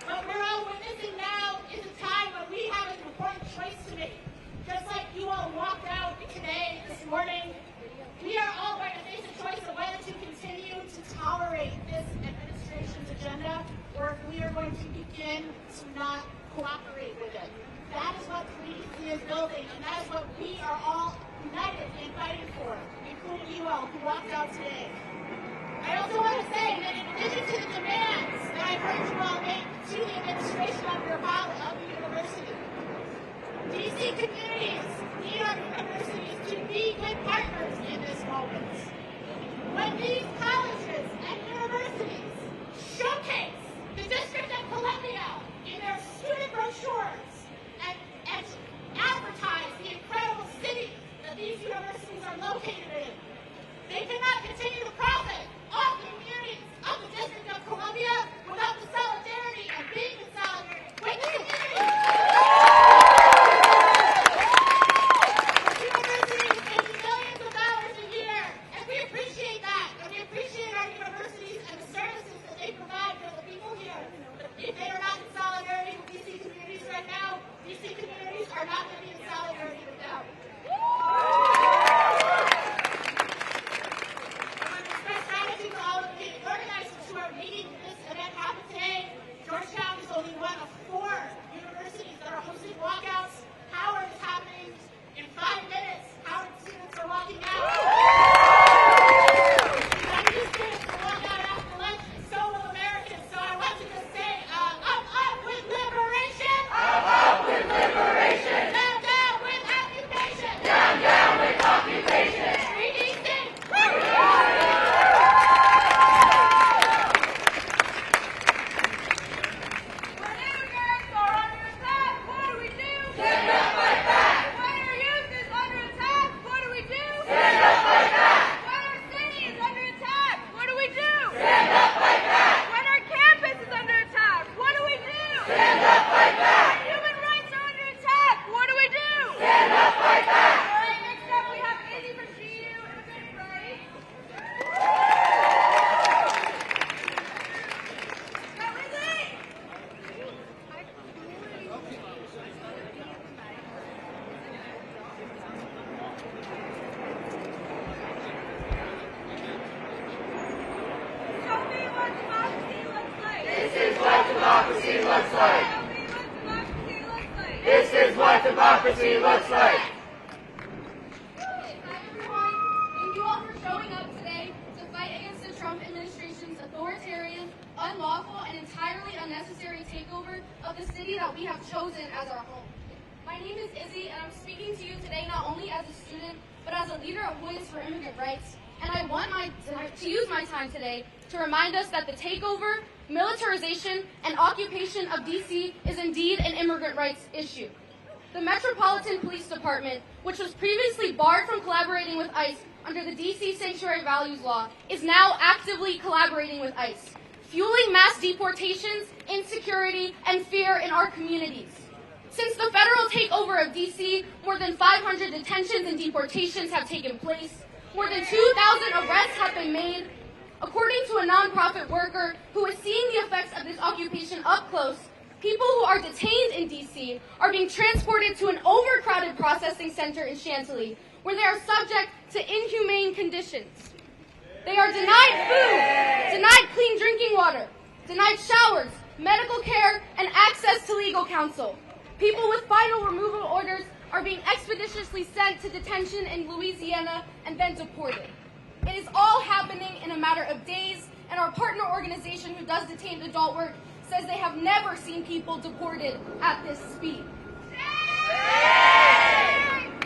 What we're all witnessing now is a time when we have an important choice to make. Just like you all walked out today, this morning, we are all going to face a choice of whether to continue to tolerate this administration's agenda or if we are going to begin to not cooperate with it. That is what 3DC is building, and that is what we are all united in fighting for, including you all who walked out today. I also want to say that in addition to the demands that I've heard you all make to the administration under of the university, DC communities need our universities to be good partners in this moment. When these colleges and universities showcase the District of Columbia in their student brochures and advertise the incredible city that these universities are located in, they cannot continue to profit off the communities of the District of Columbia without the solidarity and being in solidarity with the community. This is what democracy looks like. Hi everyone, thank you all for showing up today to fight against the Trump administration's authoritarian, unlawful, and entirely unnecessary takeover of the city that we have chosen as our home. My name is Izzy, and I'm speaking to you today not only as a student, but as a leader of Voice for Immigrant Rights. And I want to use my time today to remind us that the takeover, militarization, and occupation of D.C. is indeed an immigrant rights issue. The Metropolitan Police Department, which was previously barred from collaborating with ICE under the D.C. Sanctuary Values Law, is now actively collaborating with ICE, fueling mass deportations, insecurity, and fear in our communities. Since the federal takeover of D.C., more than 500 detentions and deportations have taken place. More than 2,000 arrests have been made. According to a nonprofit worker who is seeing the effects of this occupation up close, people who are detained in D.C. are being transported to an overcrowded processing center in Chantilly, where they are subject to inhumane conditions. They are denied food, denied clean drinking water, denied showers, medical care, and access to legal counsel. People with final removal orders are being expeditiously sent to detention in Louisiana and then deported. It is all happening in a matter of days, and our partner organization who does detained adult work says they have never seen people deported at this speed.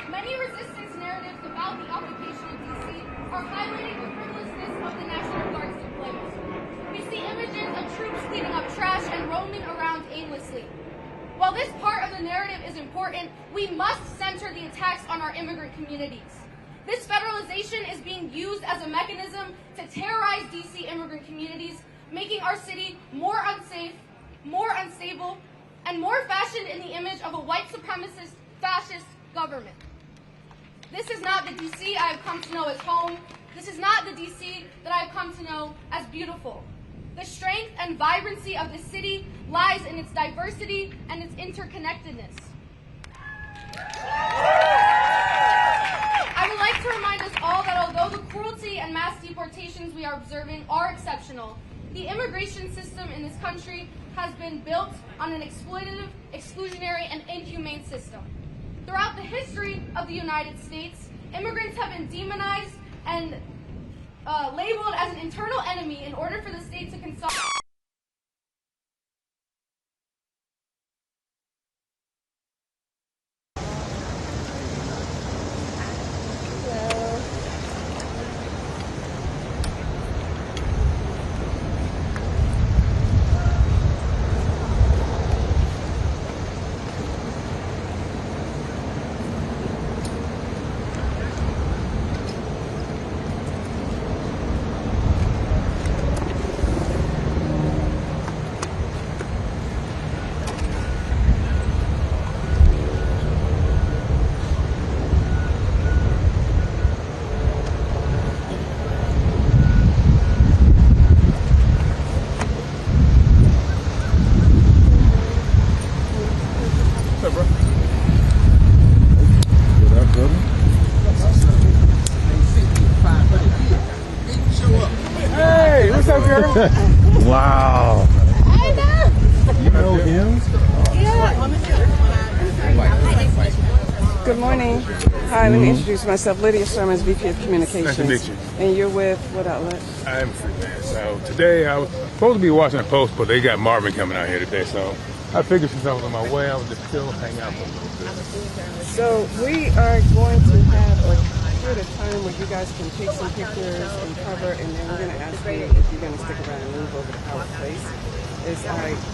Many resistance narratives about the occupation of D.C. are highlighting the frivolousness of the National Guard's deployment. We see images of troops cleaning up trash and roaming around aimlessly. While this part of the narrative is important, we must center the attacks on our immigrant communities. This federalization is being used as a mechanism to terrorize D.C. immigrant communities, making our city more unsafe, more unstable, and more fashioned in the image of a white supremacist, fascist government. This is not the D.C. I have come to know as home. This is not the D.C. that I have come to know as beautiful. The strength and vibrancy of the city lies in its diversity and its interconnectedness. I would like to remind us all that although the cruelty and mass deportations we are observing are exceptional, the immigration system in this country has been built on an exploitative, exclusionary, and inhumane system. Throughout the history of the United States, immigrants have been demonized and labeled as an internal enemy in order for the state to consolidate. Wow. I know. You know him? Good morning. Hi, let me introduce myself. Lydia Sherman, VP of Communications. Nice to meet you. And you're with what outlet? I'm freelance. So today I was supposed to be watching a post, but they got Marvin coming out here today. So I figured since I was on my way, I would just chill, hang out for a little bit. So we are going to have a period of time where you guys can take some pictures and cover, and then we're going to ask you if you're going to stick around and move over to our place.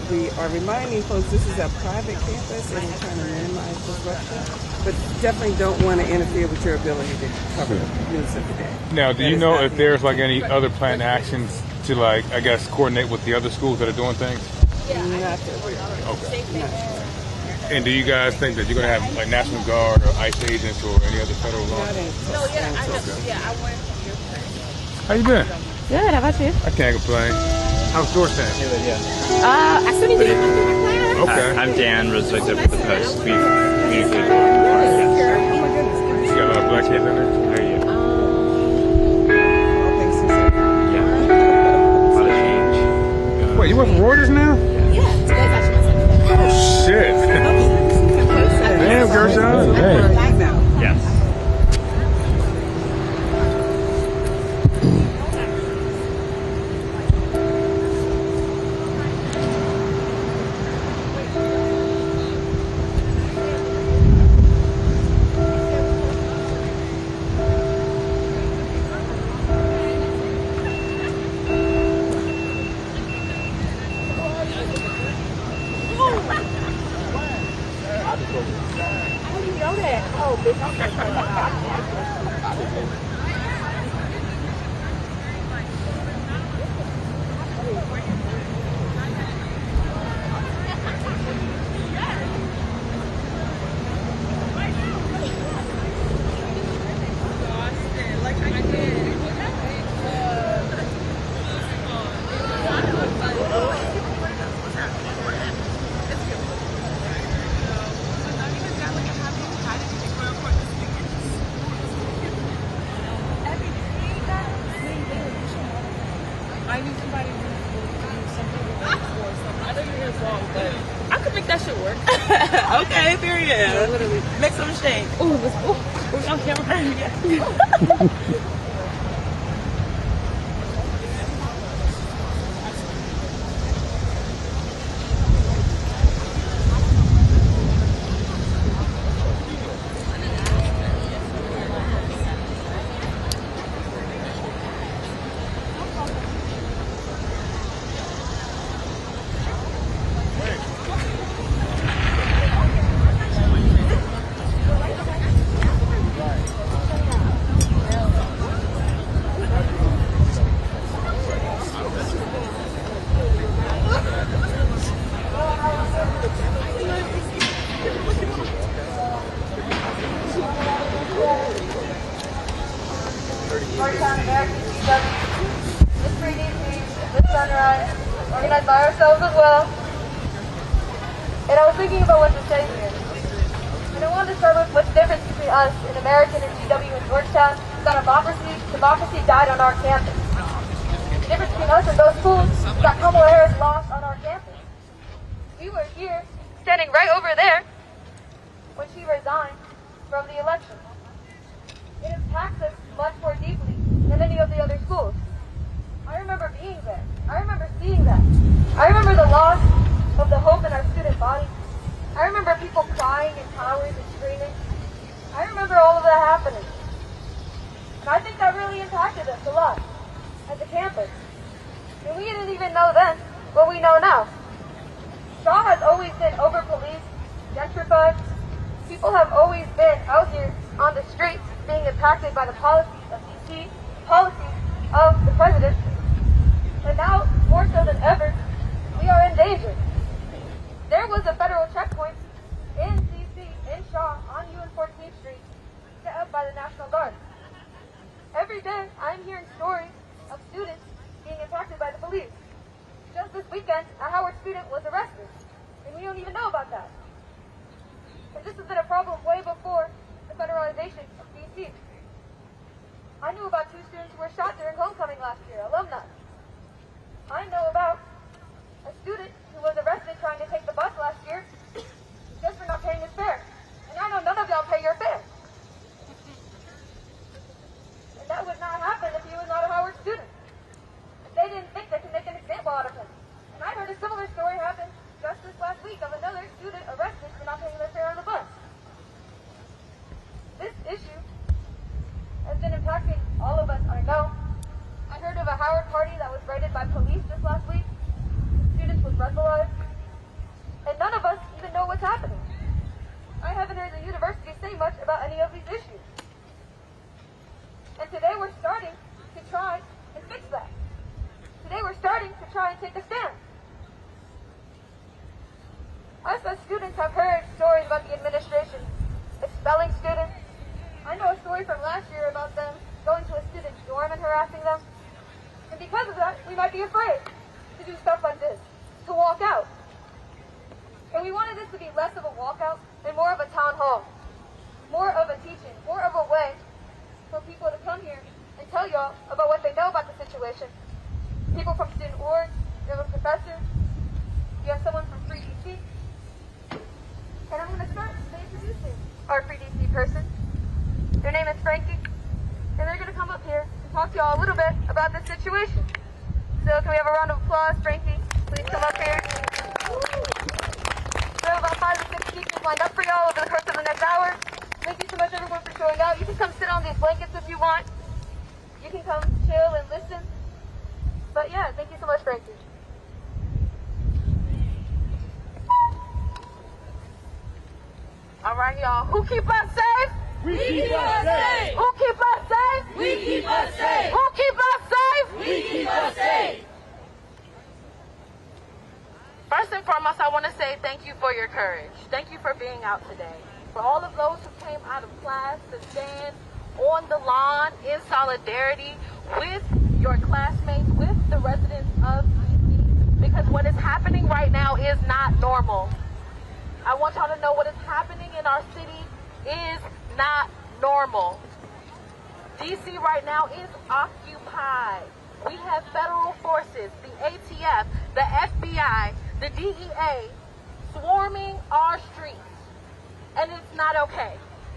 We are reminding folks this is a private campus and we're trying to minimize disruption, but definitely don't want to interfere with your ability to cover news of the day. Now, do you know if there's like any other planned actions to like, I guess, coordinate with the other schools that are doing things? Not that we're okay. Not sure. And do you guys think that you're going to have like National Guard or ICE agents or any other federal law? I went here. How you been? Good, how about you? I can't complain. How's Georgetown? I studied there. Okay. I'm Dan, resident of the Post. We've communicated. You got a lot of black kids in there? How are you? Yeah. A lot of change. Wait, you work for Reuters now? Yeah, today's actually my Oh, shit. Damn, Gershon. Hey. Yes. that should work. Okay, period. Literally. Make some mistake. Ooh, we're on camera. Yeah. Georgetown, American CW, the 3DC, the Sunrise, organized by ourselves as well. And I was thinking about what to say here. And I wanted to start with what's the difference between us and American and GW in Georgetown. Is that democracy died on our campus. The difference between us and those schools is that Kamala Harris lost on our campus. We were here, standing right over there, when she resigned from the election. It impacts us much more deeply than any of the other schools. I remember being there. I remember seeing that. I remember the loss of the hope in our student body. I remember people crying in towers and screaming. I remember all of that happening. And I think that really impacted us a lot at the campus. And we didn't even know then what we know now. Shaw has always been over-policed, gentrified. People have always been out here on the streets being impacted by the policies of DC, policies of the president. And now, more so than ever, we are in danger. There was a federal checkpoint in DC, in Shaw, on UN 14th Street, set up by the National Guard. Every day, I'm hearing stories of students being impacted by the police. Just this weekend, a Howard student was arrested, and we don't even know about that. And this has been a problem way before the federalization of DC. I knew about 2 students who were shot during homecoming last year, alumni. I know about a student who was arrested trying to take the bus last year just for not paying his fare. And I know none of y'all pay your fare. And that would not happen if he was not a Howard student. They didn't think they could make an example out of him. And I heard a similar story happen just this last week of another student arrested for not paying their fare on the bus. This issue has been impacting all of us, I know. I heard of a Howard party that was raided by police just last week. Students were brutalized. And none of us even know what's happening. I haven't heard the university say much about any of these issues. And today we're starting to try and fix that. Today we're starting to try and take a stand. Us as students have heard stories about the administration expelling students. I know a story from last year about them going to a student's dorm and harassing them. And because of that, we might be afraid to do stuff like this, to walk out. And we wanted this to be less of a walkout and more of a town hall, more of a teaching, more of a way for people to come here and tell y'all about what they know about the situation. People from student org, you have a professor, you have someone from Free DC. And I'm going to start by introducing our Free DC person. Their name is Frankie, and they're going to come up here and talk to y'all a little bit about this situation. So can we have a round of applause? Frankie, please come up here. We have about 5 or 6 speakers lined up for y'all over the course of the next hour. Thank you so much, everyone, for showing out. You can come sit on these blankets if you want. You can come chill and listen. But yeah, thank you so much, Frankie. All right, y'all. Who keep us safe? We keep us safe. Who keep us safe? We keep us safe. Who keep us safe? We keep us safe. First and foremost, I want to say thank you for your courage. Thank you for being out today. For all of those who came out of class to stand on the lawn in solidarity with your classmates, with the residents of DC, because what is happening right now is not normal. I want y'all to know what is happening in our city is not normal. DC right now is occupied. We have federal forces, the ATF, the FBI, the DEA, swarming our streets. And it's not okay.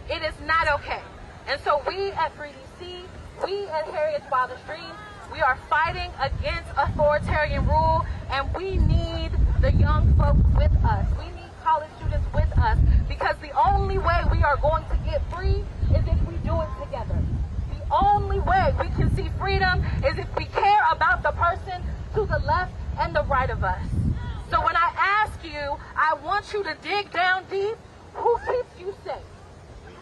It is not okay. And so we at Free DC, we at Harriet's Wildest Dreams, we are fighting against authoritarian rule, and we need the young folks with us. We need college students with us, because the only way we are going to get free is if we do it together. The only way we can see freedom is if we care about the person to the left and the right of us. So when I ask you, I want you to dig down deep. Who keeps you safe?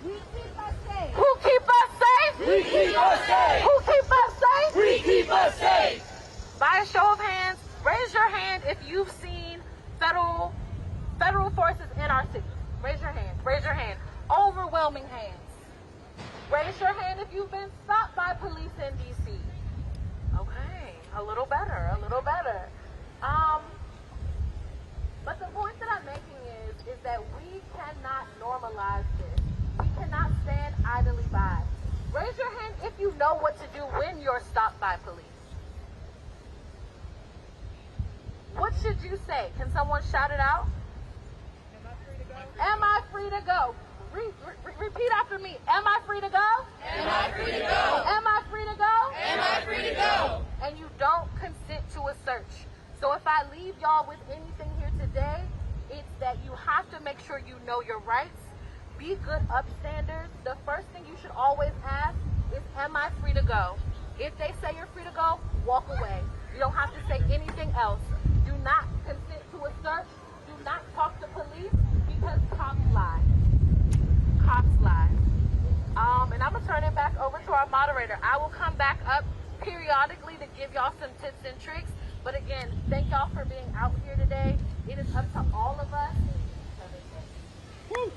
We keep us safe. Who keep us safe? We keep us safe. Who keep us safe? We keep us safe. By a show of hands, raise your hand if you've seen federal forces in our city. Raise your hand. Raise your hand. Overwhelming hands. Raise your hand if you've been stopped by police in DC. Okay, a little better, a little better. But the point that I'm making is that we cannot normalize this. We cannot stand idly by. Raise your hand if you know what to do when you're stopped by police. What should you say? Can someone shout it out? Am I free to go? Repeat after me. Am I free to go? Am I free to go? Am I free to go? Am I free to go? And you don't consent to a search. So if I leave y'all with anything here today, it's that you have to make sure you know your rights. Be good upstanders. The first thing you should always ask is, am I free to go? If they say you're free to go, walk away. You don't have to say anything else. Do not consent to a search. Do not talk to police, because cops lie. Cops lie. And I'm going to turn it back over to our moderator. I will come back up periodically to give y'all some tips and tricks. But again, thank y'all for being out here today. It is up to all of us. Woo.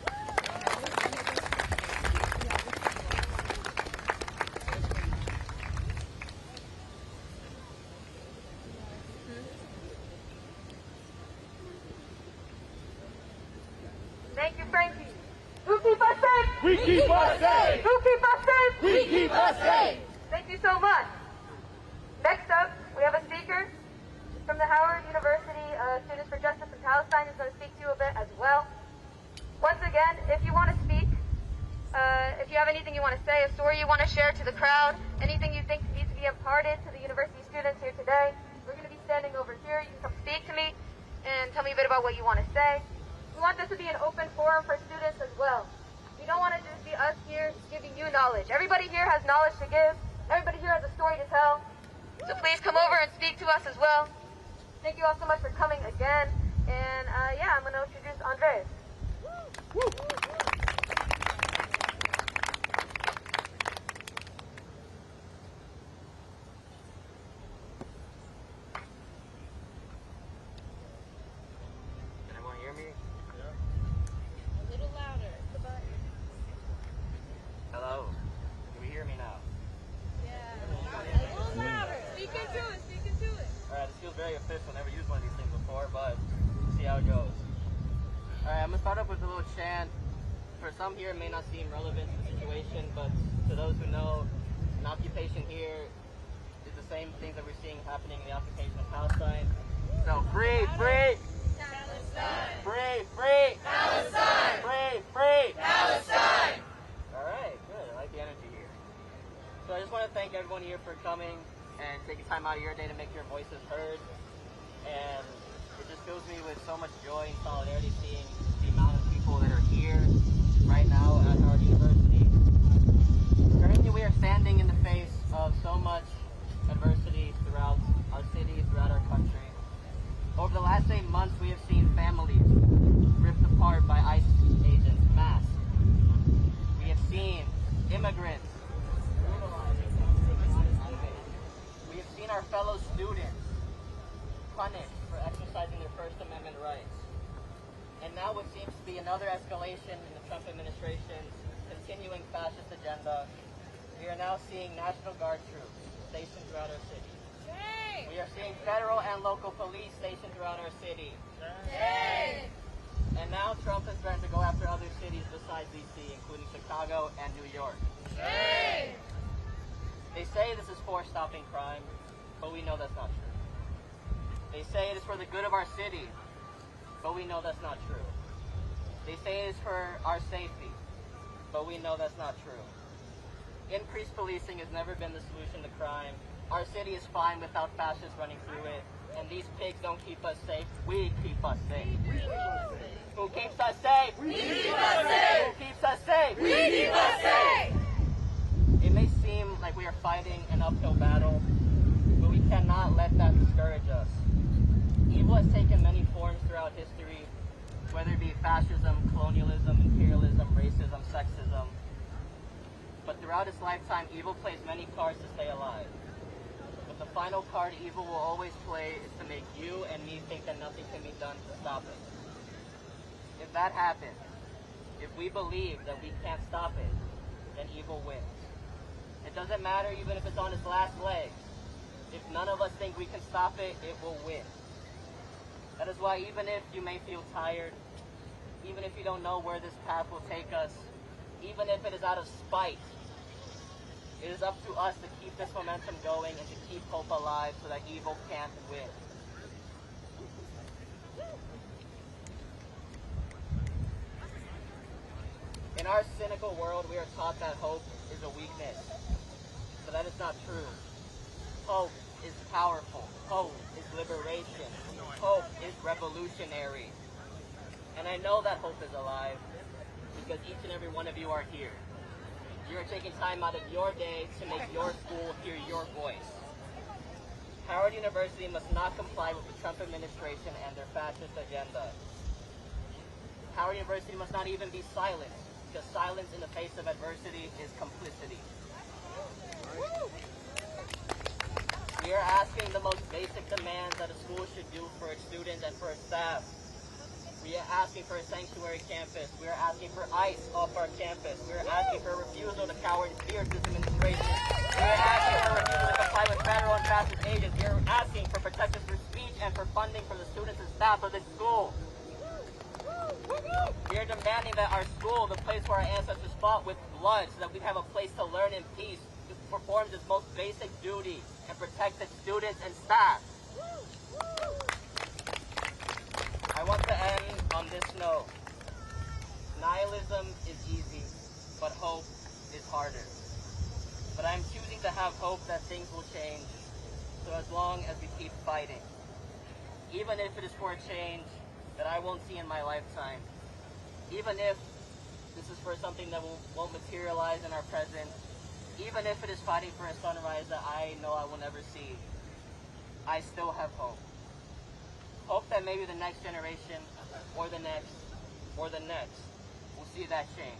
Thank you, Frankie. Who keep us safe? We keep us safe. Who keep us safe? We keep us safe. Thank you so much. Next up, we have a speaker from the Howard University Students for Justice in Palestine, who's going to speak to you a bit as well. Once again, if you want to speak, if you have anything you want to say, a story you want to share to the crowd, anything you think needs to be imparted to the university students here today, we're going to be standing over here. You can come speak to me and tell me a bit about what you want to say. We want this to be an open forum for students as well. We don't want to just be us here giving you knowledge. Everybody here has knowledge to give. Everybody here has a story to tell. So please come over and speak to us as well. Thank you all so much for coming again. And yeah, I'm going to introduce Andres. Can everyone hear me? Yeah. A little louder. Hello. Can we hear me now? Yeah. A little louder. Speak into it. Speak into it. Alright, this feels very official. Never used one of these things before, but we'll see how it goes. Alright, I'm going to start off with a little chant. For some here, it may not seem relevant to the situation, but to those who know, an occupation here is the same things that we're seeing happening in the occupation of Palestine. So, free, free! Palestine! Free, free! Palestine! Free, free! Palestine! Alright, good. I like the energy here. So I just want to thank everyone here for coming and taking time out of your day to make your voices heard. And it just fills me with so much joy and solidarity seeing the amount of people that are here right now at Howard University. Currently we are standing in the face of so much adversity throughout our city, throughout our country. Over the last 8 months we have seen families ripped apart by ICE agents, mass. We have seen immigrants brutalized. We have seen our fellow students punished for exercising their First Amendment rights. And now what seems to be another escalation in the Trump administration's continuing fascist agenda, we are now seeing National Guard troops stationed throughout our city. Yay! We are seeing federal and local police stationed throughout our city. Yay! And now Trump is threatened to go after other cities besides DC, including Chicago and New York. Yay! They say this is for stopping crime, but we know that's not true. They say it is for the good of our city. but we know that's not true. They say it's for our safety, but we know that's not true. Increased policing has never been the solution to crime. Our city is fine without fascists running through it, and these pigs don't keep us safe. We keep us safe. Who keeps us safe? We keep us safe. Who keeps us safe? We keep us safe. It may seem like we are fighting an uphill battle, but we cannot let that discourage us. Evil has taken many forms throughout history, whether it be fascism, colonialism, imperialism, racism, sexism. But throughout its lifetime, evil plays many cards to stay alive. But the final card evil will always play is to make you and me think that nothing can be done to stop it. If that happens, if we believe that we can't stop it, then evil wins. It doesn't matter even if it's on its last legs. If none of us think we can stop it, it will win. That is why even if you may feel tired, even if you don't know where this path will take us, even if it is out of spite, it is up to us to keep this momentum going and to keep hope alive so that evil can't win. In our cynical world, we are taught that hope is a weakness, but that is not true. Hope is powerful. Hope is liberation. Hope is revolutionary. And I know that hope is alive because each and every one of you are here. You are taking time out of your day to make your school hear your voice. Howard University must not comply with the Trump administration and their fascist agenda. Howard University must not even be silent, because silence in the face of adversity is complicity. We are asking the most basic demands that a school should do for its students and for its staff. We are asking for a sanctuary campus. We are asking for ICE off our campus. We are asking for a refusal to cower in fear of this administration. We are asking for a refusal to comply with federal and fascist agents. We are asking for protections for speech and for funding for the students and staff of this school. We are demanding that our school, the place where our ancestors fought with blood so that we have a place to learn in peace, performs its most basic duty and protects its students and staff. I want to end on this note. Nihilism is easy, but hope is harder. But I'm choosing to have hope that things will change, so as long as we keep fighting. Even if it is for a change that I won't see in my lifetime. Even if this is for something that won't materialize in our present. Even if it is fighting for a sunrise that I know I will never see. I still have hope. Hope that maybe the next generation, or the next, or the next, will see that change.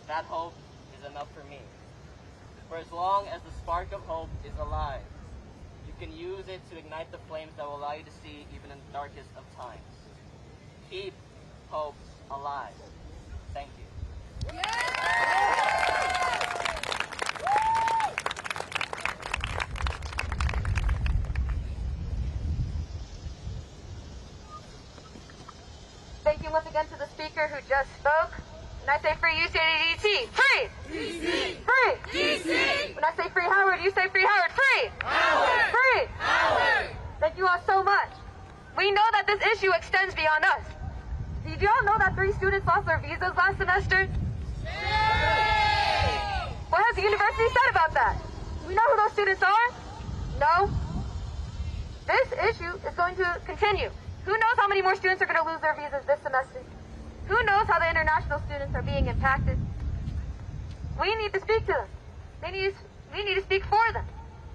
That hope is enough for me. For as long as the spark of hope is alive, you can use it to ignite the flames that will allow you to see even in the darkest of times. Keep hope alive. Thank you. Thank you once again to the speaker who just spoke. When I say free, you say DC. Free! DC! Free! DC! When I say free Howard, you say free Howard. Free! Howard! Free! Howard! Thank you all so much. We know that this issue extends beyond us. Did you all know that 3 students lost their visas last semester? What has the university said about that? Do we know who those students are? No. This issue is going to continue. Who knows how many more students are going to lose their visas this semester? Who knows how the international students are being impacted? We need to speak to them. We need to speak for them.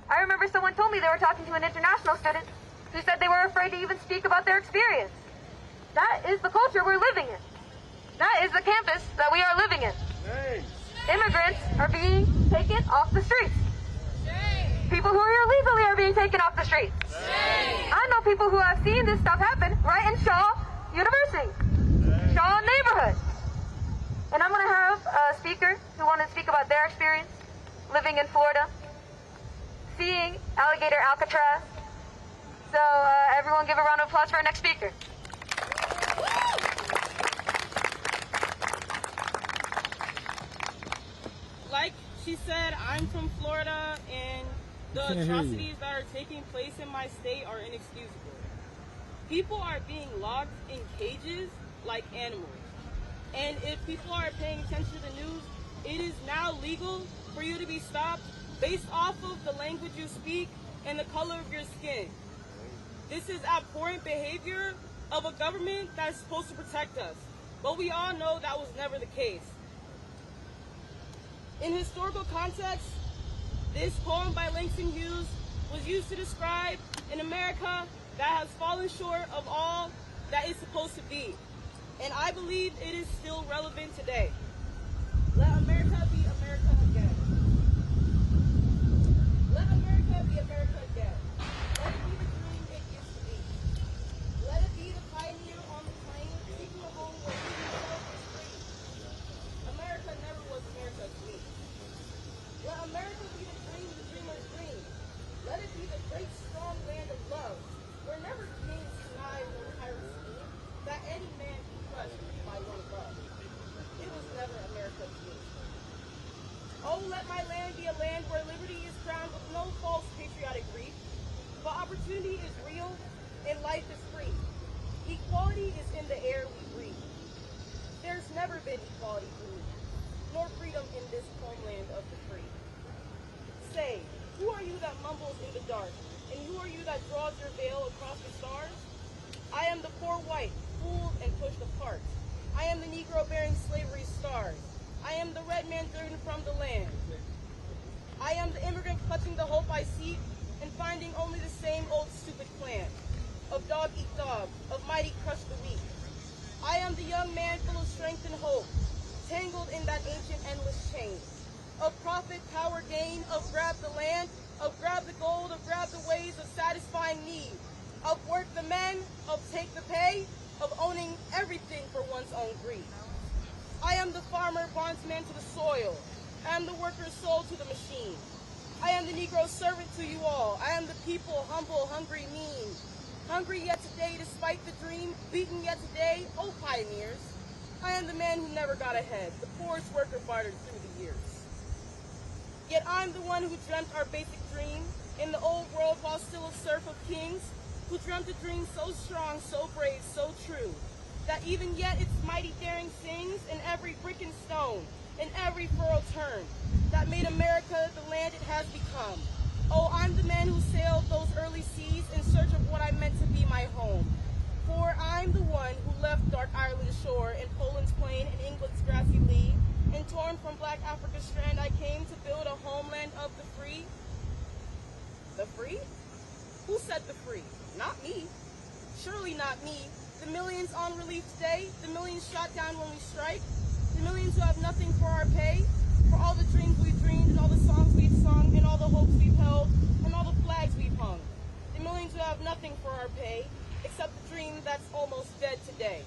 I remember someone told me they were talking to an international student who said they were afraid to even speak about their experience. That is the culture we're living in. That is the campus that we are living in. Immigrants are being taken off the streets. People who are here legally are being taken off the streets. I know people who have seen this stuff happen right in Shaw University, Shaw neighborhood. And I'm going to have a speaker who want to speak about their experience living in Florida, seeing alligator Alcatraz. So everyone give a round of applause for our next speaker. Like she said, I'm from Florida, and the atrocities that are taking place in my state are inexcusable. People are being locked in cages like animals. And if people are paying attention to the news, it is now legal for you to be stopped based off of the language you speak and the color of your skin. This is abhorrent behavior of a government that is supposed to protect us. But we all know that was never the case. In historical context, this poem by Langston Hughes was used to describe an America that has fallen short of all that it's supposed to be. And I believe it is still relevant today. Let America be America again. Let America be America again. Let it be the dream it used to be. Let it be the pioneer on the plane, seeking a home where freedom itself is free. America never was America to me. Let America be the dreamer's dream. Let it be the great, strong land of love, where never kings connive or pirates scheme, that any man can crush by one above. It was never America to me. Oh, let my land be a land where liberty is crowned with no false patriotic grief, but opportunity is real and life is free. Equality is in the air we breathe. There's never been equality for me, nor freedom in this homeland of the free. Say, who are you that mumbles in the dark, and who are you that draws your veil across the stars? I am the poor white, fooled and pushed apart. I am the Negro bearing slavery's scars. I am the red man driven from the land. I am the immigrant clutching the hope I seek and finding only the same old stupid plan of dog eat dog, of mighty crush the weak. I am the young man full of strength and hope, tangled in that ancient endless chain of profit, power, gain, of grab the land, of grab the gold, of grab the ways of satisfying need, of work the men, of take the pay, of owning everything for one's own greed. I am the farmer, bondsman to the soil. I am the worker's soul to the machine. I am the Negro servant to you all. I am the people, humble, hungry, mean. Hungry yet today despite the dream, beaten yet today, oh pioneers. I am the man who never got ahead, the poorest worker bartered through the years. Yet I'm the one who dreamt our basic dream in the old world while still a serf of kings, who dreamt a dream so strong, so brave, so true, that even yet its mighty daring sings in every brick and stone, in every furrow turn, that made America the land it has become. Oh, I'm the man who sailed those early seas in search of what I meant to be my home. For I'm the one who left dark Ireland's shore and Poland's plain and England's grassy lea, and torn from black Africa's strand I came to build a homeland of the free. The free? Who said the free? Not me. Surely not me. The millions on relief today, the millions shot down when we strike, the millions who have nothing for our pay, for all the dreams we've dreamed and all the songs we've sung and all the hopes we've held and all the flags we've hung. The millions who have nothing for our pay, except the dream that's almost dead today.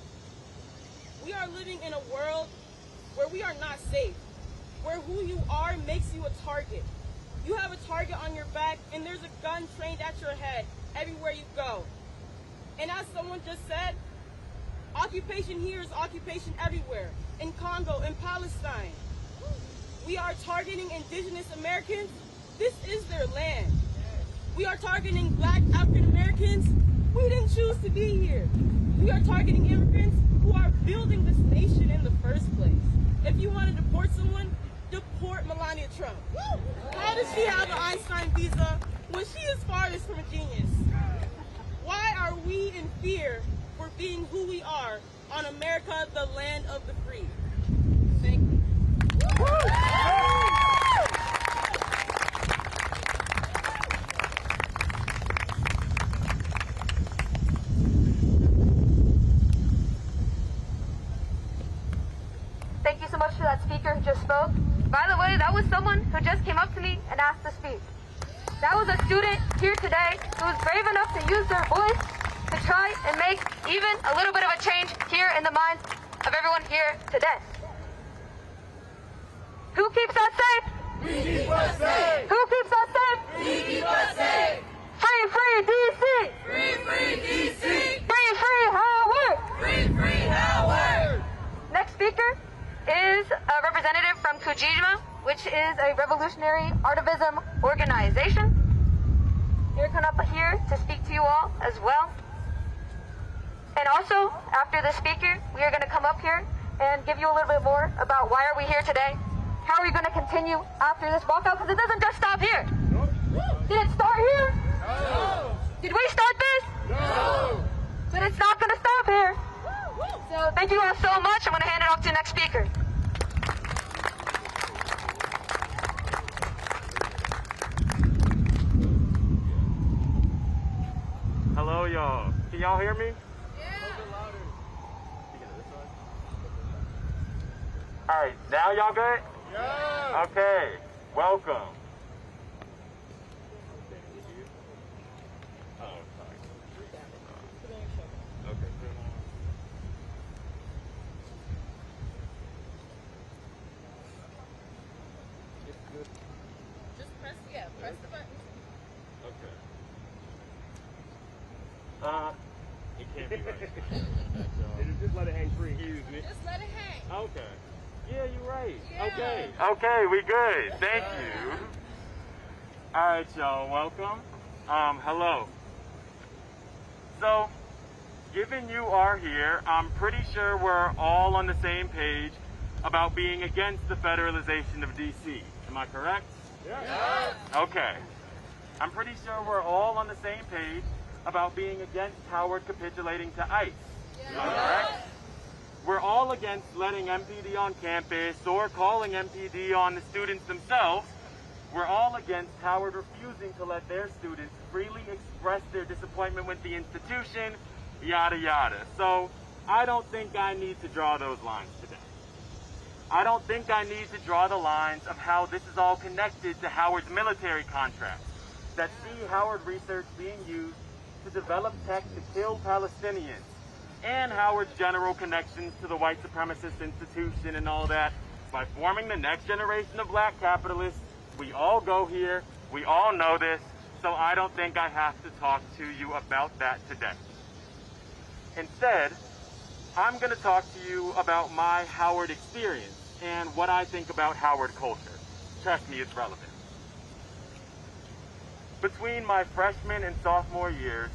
We are living in a world where we are not safe, where who you are makes you a target. You have a target on your back and there's a gun trained at your head everywhere you go. And as someone just said, occupation here is occupation everywhere, in Congo, in Palestine. We are targeting indigenous Americans. This is their land. We are targeting black African Americans. We didn't choose to be here. We are targeting immigrants who are building this nation in the first place. If you want to deport someone, deport Melania Trump. How does she have an Einstein visa when she is farthest from a genius? Why are we in fear for being who we are on America, the land of the free? Thank you. Thank you so much for that speaker who just spoke. By the way, that was someone who just came up to me and asked to speak. That was a student here today who was brave enough to use their voice to try and make even a little bit of a change here in the minds of everyone here today. Who keeps us safe? We keep us safe. Who keeps us safe? We keep us safe. Free, free, DC. Free, free, DC. Free, free, Howard. Free, free, Howard. Next speaker is a representative from Kujima, which is a revolutionary activism organization. They're coming up here to speak to you all as well. And also, after the speaker, we are going to come up here and give you a little bit more about why are we here today. How are we going to continue after this walkout? Because it doesn't just stop here. Did it start here? No. Did we start this? No. But it's not going to stop here. So thank you all so much. I'm going to hand it off to the next speaker. Hello, y'all. Can y'all hear me? All right, now y'all good? Yeah. Okay, welcome. Oh, sorry. Okay. Just press the button. Okay. It can't be right. Just let it hang free. Excuse me. Just let it hang. Okay. Yeah, you're right. Yeah. Okay. Okay, we good. Thank you. All right, y'all. Welcome. Hello. So, given you are here, I'm pretty sure we're all on the same page about being against the federalization of D.C. Am I correct? Yeah. Okay. I'm pretty sure we're all on the same page about being against Howard capitulating to ICE. Am I correct? We're all against letting MPD on campus or calling MPD on the students themselves. We're all against Howard refusing to let their students freely express their disappointment with the institution, yada yada. So I don't think I need to draw those lines today. I don't think I need to draw the lines of how this is all connected to Howard's military contracts that see Howard research being used to develop tech to kill Palestinians, and Howard's general connections to the white supremacist institution and all that by forming the next generation of black capitalists. We all go here, we all know this, so I don't think I have to talk to you about that today. Instead, I'm going to talk to you about my Howard experience and what I think about Howard culture. Trust me, it's relevant. Between my freshman and sophomore years,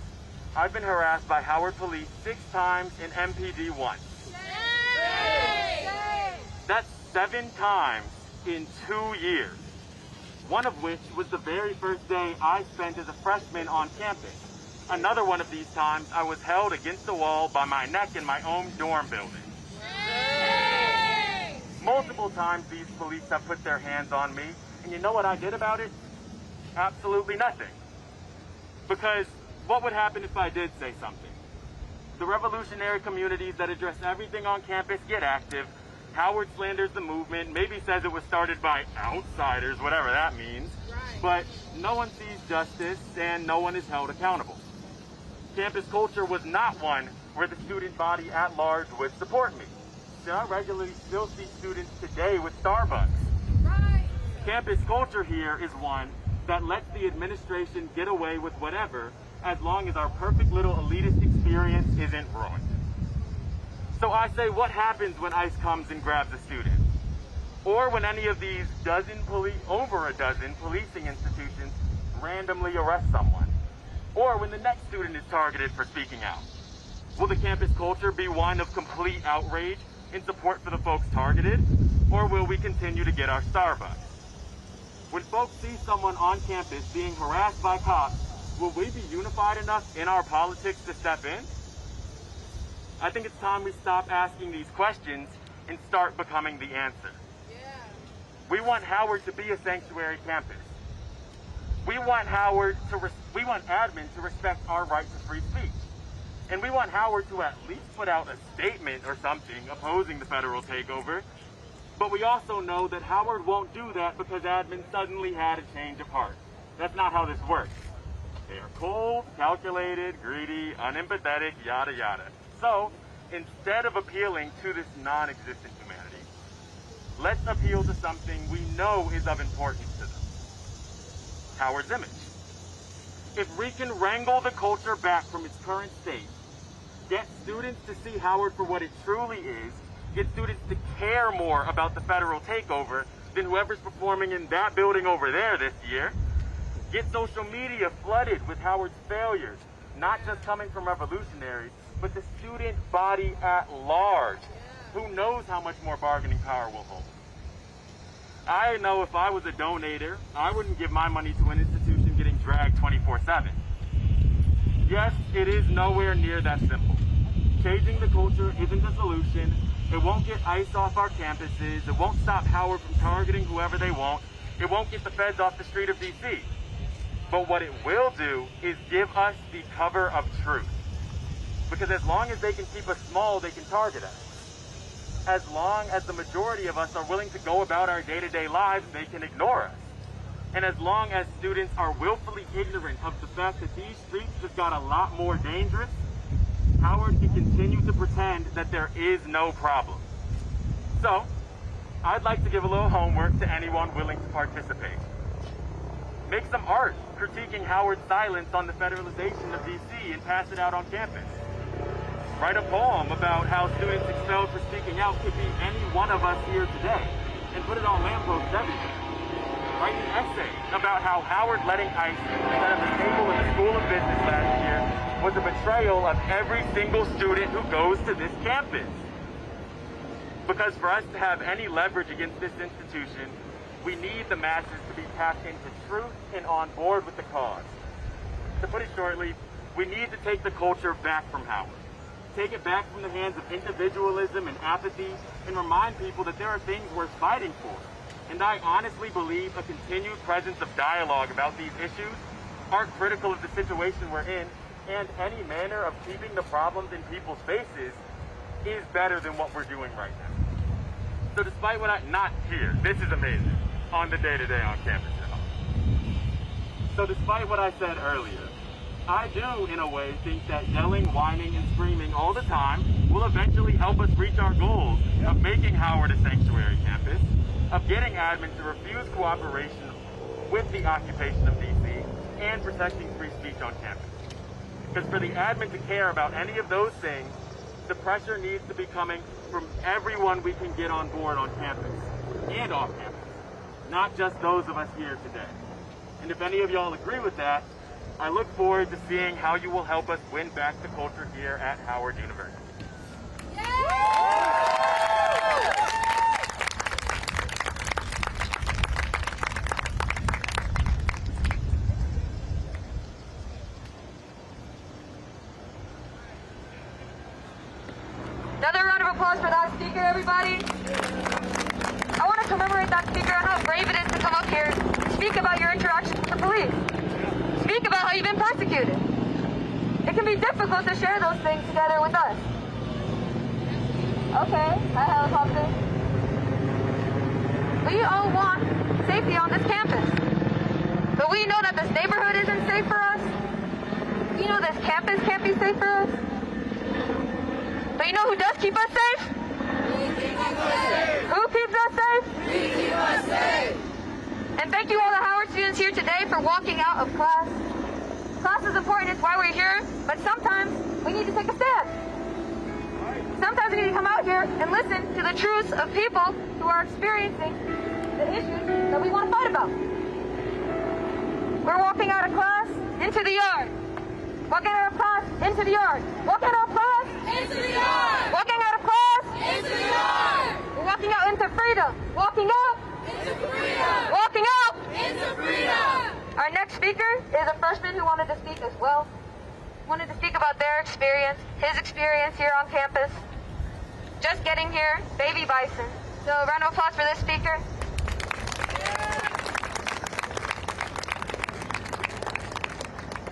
I've been harassed by Howard police 6 times and MPD once. That's 7 times in 2 years. One of which was the very first day I spent as a freshman on campus. Another one of these times, I was held against the wall by my neck in my own dorm building. Multiple times these police have put their hands on me, and you know what I did about it? Absolutely nothing. Because what would happen if I did say something? The revolutionary communities that address everything on campus get active. Howard slanders the movement, maybe says it was started by outsiders, whatever that means. But no one sees justice and no one is held accountable. Campus culture was not one where the student body at large would support me. I regularly still see students today with Starbucks. Campus culture here is one that lets the administration get away with whatever as long as our perfect little elitist experience isn't ruined. So I say, what happens when ICE comes and grabs a student? Or when any of these over a dozen policing institutions randomly arrest someone? Or when the next student is targeted for speaking out? Will the campus culture be one of complete outrage in support for the folks targeted? Or will we continue to get our Starbucks? When folks see someone on campus being harassed by cops, will we be unified enough in our politics to step in? I think it's time we stop asking these questions and start becoming the answer. We want Howard to be a sanctuary campus. We want admin to respect our right to free speech. And we want Howard to at least put out a statement or something opposing the federal takeover. But we also know that Howard won't do that because admin suddenly had a change of heart. That's not how this works. They are cold, calculated, greedy, unempathetic, yada yada. So, instead of appealing to this non-existent humanity, let's appeal to something we know is of importance to them. Howard's image. If we can wrangle the culture back from its current state, get students to see Howard for what it truly is, get students to care more about the federal takeover than whoever's performing in that building over there this year, get social media flooded with Howard's failures, not just coming from revolutionaries, but the student body at large. Who knows how much more bargaining power we'll hold? I know if I was a donator, I wouldn't give my money to an institution getting dragged 24/7. Yes, it is nowhere near that simple. Changing the culture isn't the solution. It won't get ICE off our campuses. It won't stop Howard from targeting whoever they want. It won't get the feds off the street of DC. But what it will do is give us the cover of truth. Because as long as they can keep us small, they can target us. As long as the majority of us are willing to go about our day-to-day lives, they can ignore us. And as long as students are willfully ignorant of the fact that these streets have got a lot more dangerous, Howard can continue to pretend that there is no problem. So, I'd like to give a little homework to anyone willing to participate. Make some art critiquing Howard's silence on the federalization of DC and pass it out on campus. Write a poem about how students expelled for speaking out could be any one of us here today and put it on lampposts everywhere. Write an essay about how Howard letting ICE set up a table in the School of Business last year was a betrayal of every single student who goes to this campus. Because for us to have any leverage against this institution, we need the masses to be tapped into truth and on board with the cause. To put it shortly, we need to take the culture back from Howard. Take it back from the hands of individualism and apathy and remind people that there are things worth fighting for. And I honestly believe a continued presence of dialogue about these issues are critical of the situation we're in, and any manner of keeping the problems in people's faces is better than what we're doing right now. So despite what not here, this is amazing, on the day-to-day on campus at home. So despite what I said earlier, I do, in a way, think that yelling, whining, and screaming all the time will eventually help us reach our goals of making Howard a sanctuary campus, of getting admin to refuse cooperation with the occupation of DC, and protecting free speech on campus. Because for the admin to care about any of those things, the pressure needs to be coming from everyone we can get on board on campus and off campus, not just those of us here today. And if any of y'all agree with that, I look forward to seeing how you will help us win back the culture here at Howard University. Another round of applause for that speaker, everybody. I want to commemorate that speaker and how brave it is to come up here and speak about your interactions with the police. Speak about how you've been persecuted. It can be difficult to share those things together with us. Okay, hi helicopter. We all want safety on this campus. But we know that this neighborhood isn't safe for us. We know this campus can't be safe for us. But you know who does keep us safe? Who keeps us safe? We keep us safe. And thank you all the Howard students here today for walking out of class. Class is important, it's why we're here, but sometimes we need to take a stand. Sometimes we need to come out here and listen to the truths of people who are experiencing the issues that we want to fight about. We're walking out of class into the yard. Walking out of class into the yard. Walking out of class into the yard. Walking out of class into the yard. We're walking out into freedom. Walking out into freedom. Walking out into freedom. Our next speaker is a freshman who wanted to speak as well. Wanted to speak about their experience, his experience here on campus. Just getting here, baby bison. So a round of applause for this speaker.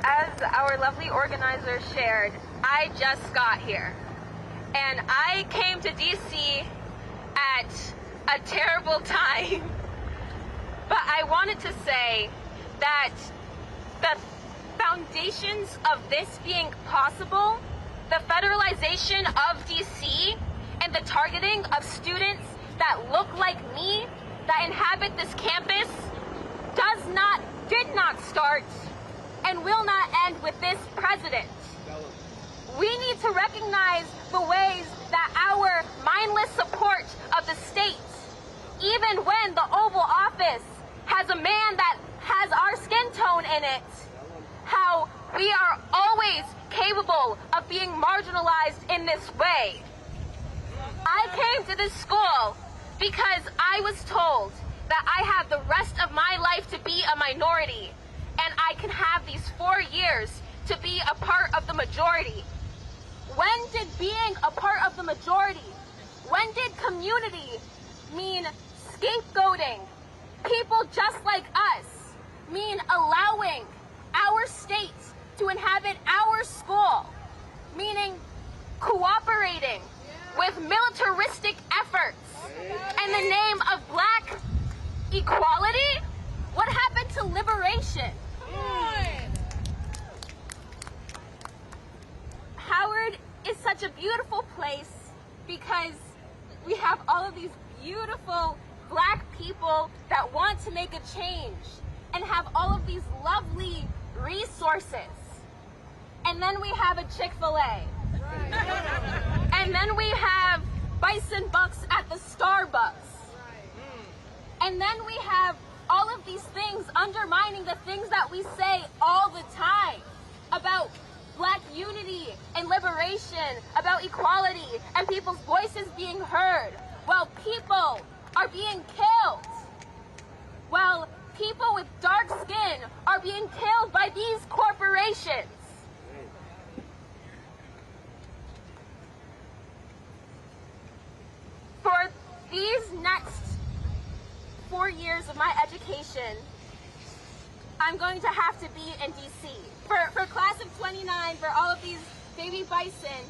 As our lovely organizer shared, I just got here. And I came to DC at a terrible time. But I wanted to say that the foundations of this being possible, the federalization of DC, and the targeting of students that look like me, that inhabit this campus, did not start and will not end with this president. We need to recognize the ways that our mindless support of the state, even when the Oval Office has a man that has our skin tone in it, how we are always capable of being marginalized in this way. I came to this school because I was told that I have the rest of my life to be a minority, and I can have these 4 years to be a part of the majority. When did being a part of the majority, when did community mean scapegoating people just like us, mean allowing our state to inhabit our school, meaning cooperating with militaristic efforts in the name of black equality? What happened to liberation? Howard is such a beautiful place because we have all of these beautiful black people that want to make a change and have all of these lovely resources. And then we have a Chick-fil-A. And then we have bison bucks at the Starbucks. And then we have all of these things undermining the things that we say all the time about black unity and liberation, about equality and people's voices being heard, while people are being killed. While people with dark skin are being killed by these corporations. For these next 4 years of my education, I'm going to have to be in DC. For class of 29, for all of these baby bison,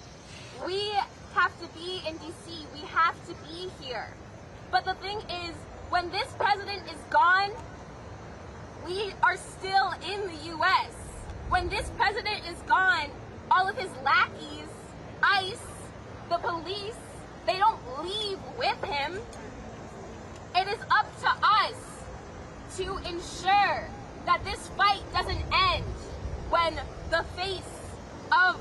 we have to be in DC. We have to be here. But the thing is, when this president is gone, we are still in the U.S. When this president is gone, all of his lackeys, ICE, the police, they don't leave with him. It is up to us to ensure that this fight doesn't end when the face of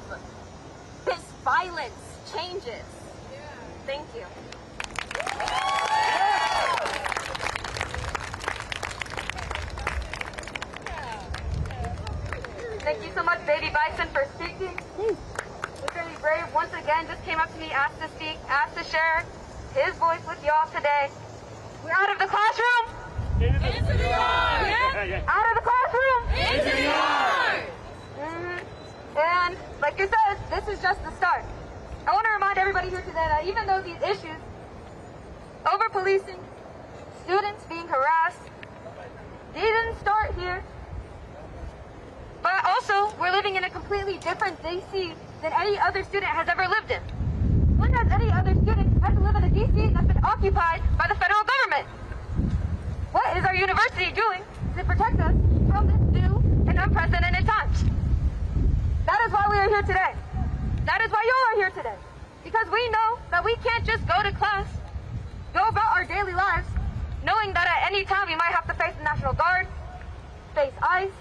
this violence changes. Thank you. Thank you so much, Baby Bison, for speaking. He's really brave. Once again, just came up to me, asked to speak, asked to share his voice with y'all today. We're out of the classroom. Into the yard. Yeah. Out of the classroom. Into the yard. And like you said, this is just the start. I want to remind everybody here today that even though these issues, over-policing, students being harassed, they didn't start here. But also, we're living in a completely different DC than any other student has ever lived in. When has any other student had to live in a DC that's been occupied by the federal government? What is our university doing to protect us from this new and unprecedented times? That is why we are here today. That is why y'all are here today. Because we know that we can't just go to class, go about our daily lives, knowing that at any time we might have to face the National Guard, face ICE,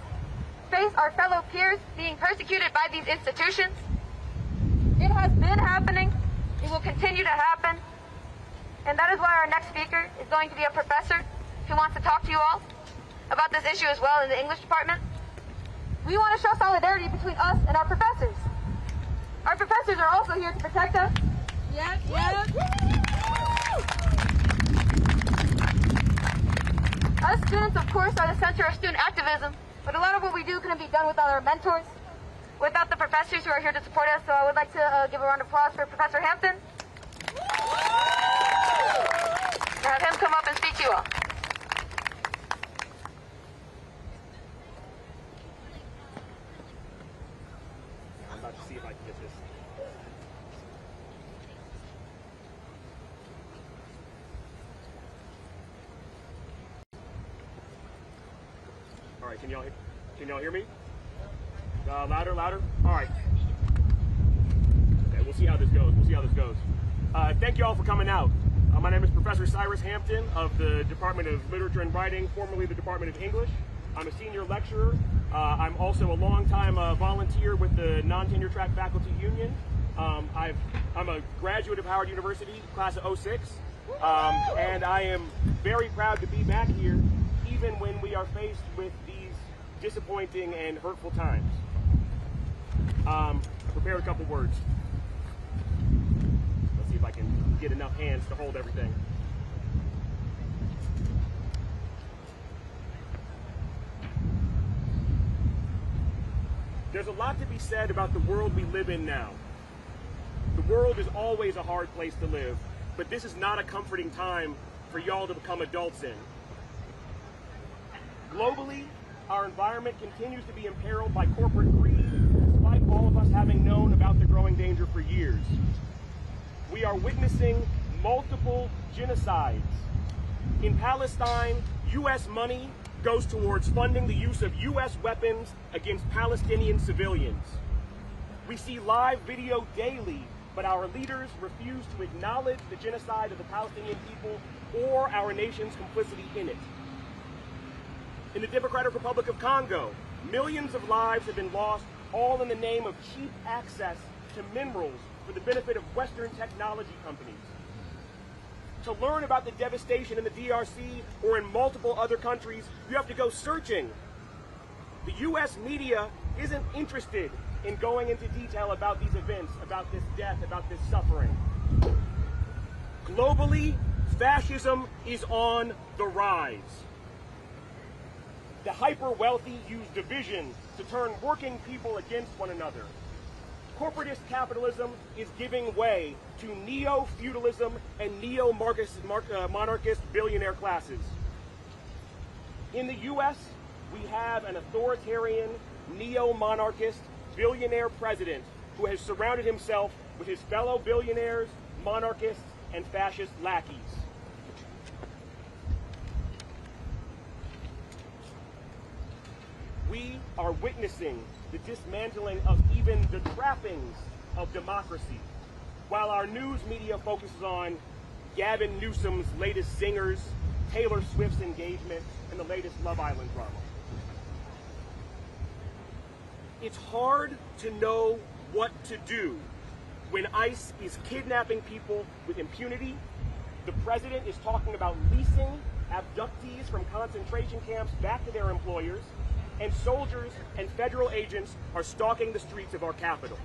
face our fellow peers being persecuted by these institutions. It has been happening. It will continue to happen. And that is why our next speaker is going to be a professor who wants to talk to you all about this issue as well in the English department. We want to show solidarity between us and our professors. Our professors are also here to protect us. Yep. Us students, of course, are the center of student activism, but a lot of what we do couldn't be done without our mentors, without the professors who are here to support us. So I would like to give a round of applause for Professor Hampton. And have him come up and speak to you all. I'm about to see if I can get this. All right, can y'all hear me? Louder. All right. Okay, we'll see how this goes. Thank you all for coming out. My name is Professor Cyrus Hampton of the Department of Literature and Writing, formerly the Department of English. I'm a senior lecturer. I'm also a longtime volunteer with the non-tenure track faculty union. I'm a graduate of Howard University, class of 06, and I am very proud to be back here, even when we are faced with these disappointing and hurtful times. Prepared a couple words. Let's see if I can get enough hands to hold everything. There's a lot to be said about the world we live in now. The world is always a hard place to live, but this is not a comforting time for y'all to become adults in. Globally, our environment continues to be imperiled by corporate greed, despite all of us having known about the growing danger for years. We are witnessing multiple genocides. In Palestine, U.S. money goes towards funding the use of U.S. weapons against Palestinian civilians. We see live video daily, but our leaders refuse to acknowledge the genocide of the Palestinian people or our nation's complicity in it. In the Democratic Republic of Congo, millions of lives have been lost, all in the name of cheap access to minerals for the benefit of Western technology companies. To learn about the devastation in the DRC or in multiple other countries, you have to go searching. The U.S. media isn't interested in going into detail about these events, about this death, about this suffering. Globally, fascism is on the rise. The hyper-wealthy use division to turn working people against one another. Corporatist capitalism is giving way to neo-feudalism and neo-monarchist billionaire classes. In the U.S., we have an authoritarian, neo-monarchist billionaire president who has surrounded himself with his fellow billionaires, monarchists, and fascist lackeys. We are witnessing the dismantling of even the trappings of democracy, while our news media focuses on Gavin Newsom's latest singers, Taylor Swift's engagement, and the latest Love Island drama. It's hard to know what to do when ICE is kidnapping people with impunity. The president is talking about leasing abductees from concentration camps back to their employers, and soldiers and federal agents are stalking the streets of our capital.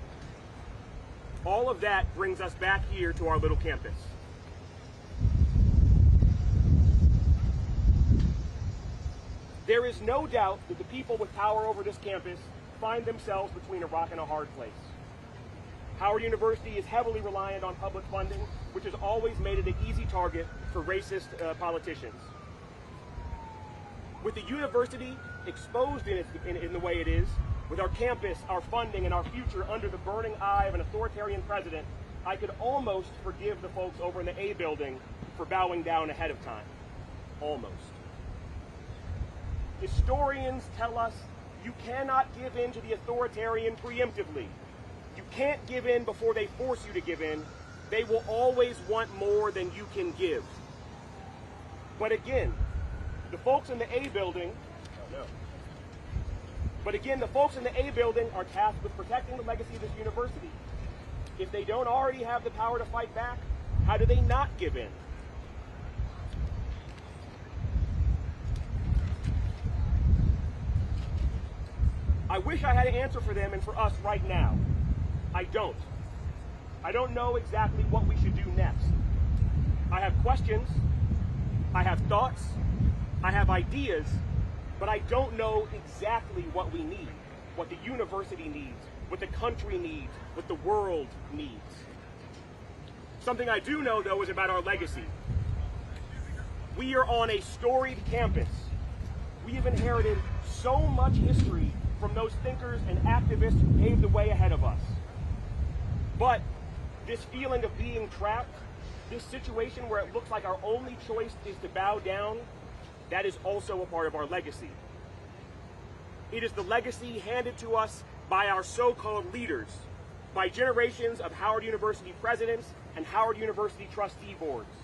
All of that brings us back here to our little campus. There is no doubt that the people with power over this campus find themselves between a rock and a hard place. Howard University is heavily reliant on public funding, which has always made it an easy target for racist politicians. With the university exposed in the way it is, with our campus, our funding, and our future under the burning eye of an authoritarian president, I could almost forgive the folks over in the A building for bowing down ahead of time. Almost. Historians tell us you cannot give in to the authoritarian preemptively. You can't give in before they force you to give in. They will always want more than you can give. But again, the folks in the A building, are tasked with protecting the legacy of this university. If they don't already have the power to fight back, how do they not give in? I wish I had an answer for them and for us right now. I don't. I don't know exactly what we should do next. I have questions, I have thoughts, I have ideas, but I don't know exactly what we need, what the university needs, what the country needs, what the world needs. Something I do know, though, is about our legacy. We are on a storied campus. We have inherited so much history from those thinkers and activists who paved the way ahead of us. But this feeling of being trapped, this situation where it looks like our only choice is to bow down, that is also a part of our legacy. It is the legacy handed to us by our so-called leaders, by generations of Howard University presidents and Howard University trustee boards.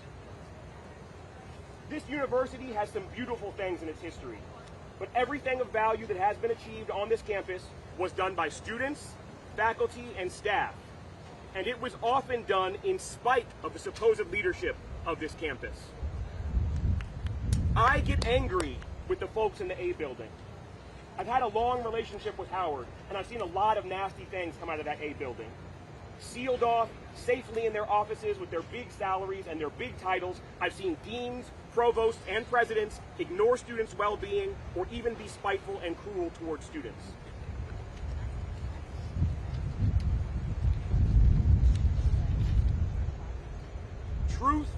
This university has some beautiful things in its history, but everything of value that has been achieved on this campus was done by students, faculty, and staff. And it was often done in spite of the supposed leadership of this campus. I get angry with the folks in the A building. I've had a long relationship with Howard, and I've seen a lot of nasty things come out of that A building. Sealed off safely in their offices with their big salaries and their big titles, I've seen deans, provosts, and presidents ignore students' well-being or even be spiteful and cruel towards students. Truth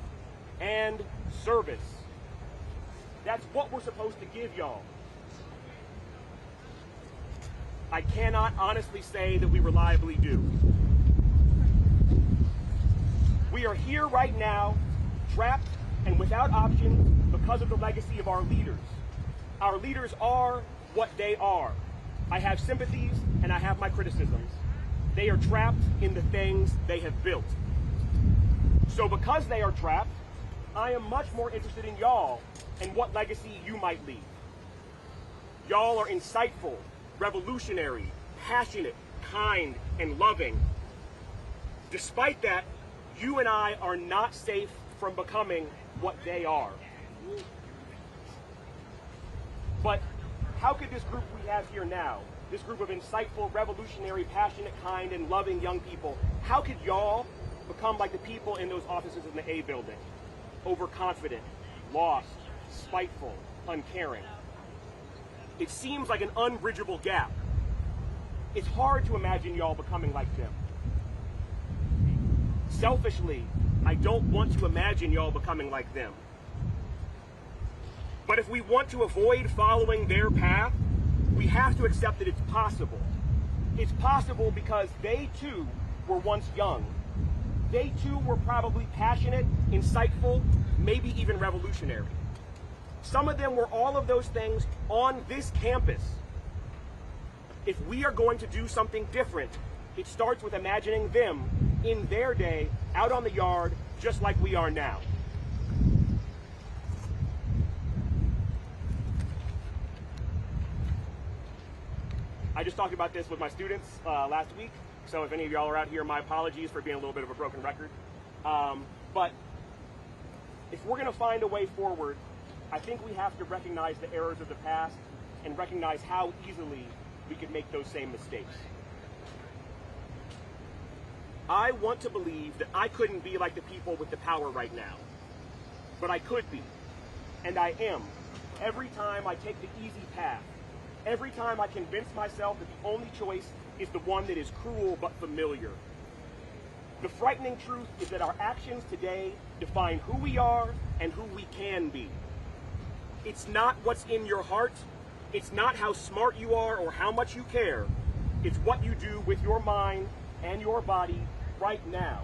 and service. That's what we're supposed to give y'all. I cannot honestly say that we reliably do. We are here right now, trapped and without options because of the legacy of our leaders. Our leaders are what they are. I have sympathies and I have my criticisms. They are trapped in the things they have built. So because they are trapped, I am much more interested in y'all and what legacy you might leave. Y'all are insightful, revolutionary, passionate, kind, and loving. Despite that, you and I are not safe from becoming what they are. But how could this group we have here now, this group of insightful, revolutionary, passionate, kind, and loving young people, how could y'all become like the people in those offices in the A building? Overconfident, lost, spiteful, uncaring. It seems like an unbridgeable gap. It's hard to imagine y'all becoming like them. Selfishly, I don't want to imagine y'all becoming like them. But if we want to avoid following their path, we have to accept that it's possible. It's possible because they too were once young. They too were probably passionate, insightful, maybe even revolutionary. Some of them were all of those things on this campus. If we are going to do something different, it starts with imagining them in their day, out on the yard, just like we are now. I just talked about this with my students last week, so if any of y'all are out here, my apologies for being a little bit of a broken record. But if we're going to find a way forward, I think we have to recognize the errors of the past and recognize how easily we could make those same mistakes. I want to believe that I couldn't be like the people with the power right now, but I could be, and I am, every time I take the easy path, every time I convince myself that the only choice is the one that is cruel but familiar. The frightening truth is that our actions today define who we are and who we can be. It's not what's in your heart, it's not how smart you are or how much you care, it's what you do with your mind and your body right now.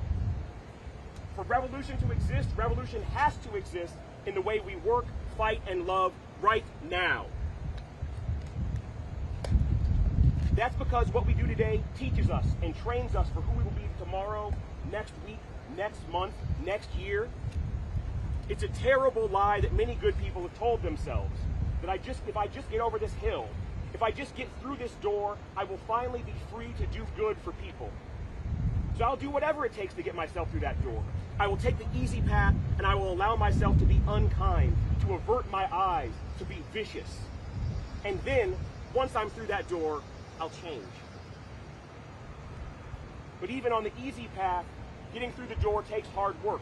For revolution to exist, revolution has to exist in the way we work, fight, and love right now. That's because what we do today teaches us and trains us for who we will be tomorrow, next week, next month, next year. It's a terrible lie that many good people have told themselves, that if I just get over this hill, if I just get through this door, I will finally be free to do good for people. So I'll do whatever it takes to get myself through that door. I will take the easy path, and I will allow myself to be unkind, to avert my eyes, to be vicious. And then, once I'm through that door, I'll change. But even on the easy path, getting through the door takes hard work,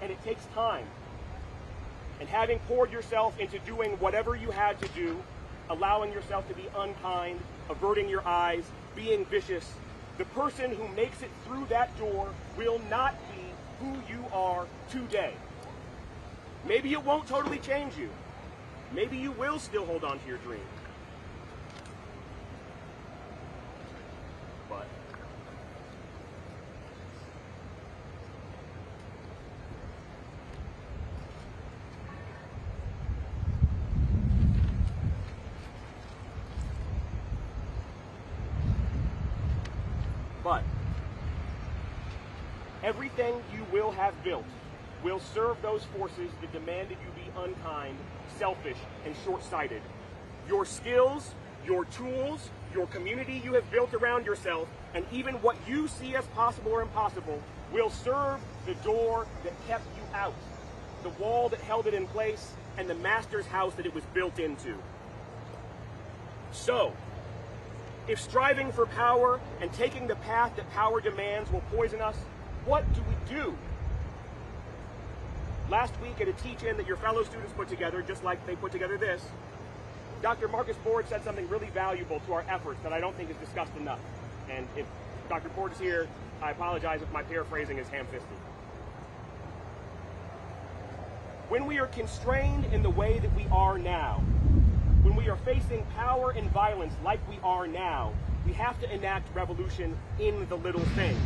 and it takes time. And having poured yourself into doing whatever you had to do, allowing yourself to be unkind, averting your eyes, being vicious, the person who makes it through that door will not be who you are today. Maybe it won't totally change you. Maybe you will still hold on to your dream. But everything you will have built will serve those forces that demanded you be unkind, selfish, and short-sighted. Your skills, your tools, your community you have built around yourself, and even what you see as possible or impossible will serve the door that kept you out, the wall that held it in place, and the master's house that it was built into. So, if striving for power and taking the path that power demands will poison us, what do we do? Last week at a teach-in that your fellow students put together, just like they put together this, Dr. Marcus Ford said something really valuable to our efforts that I don't think is discussed enough. And if Dr. Ford is here, I apologize if my paraphrasing is ham-fisted. When we are constrained in the way that we are now, when we are facing power and violence like we are now, we have to enact revolution in the little things.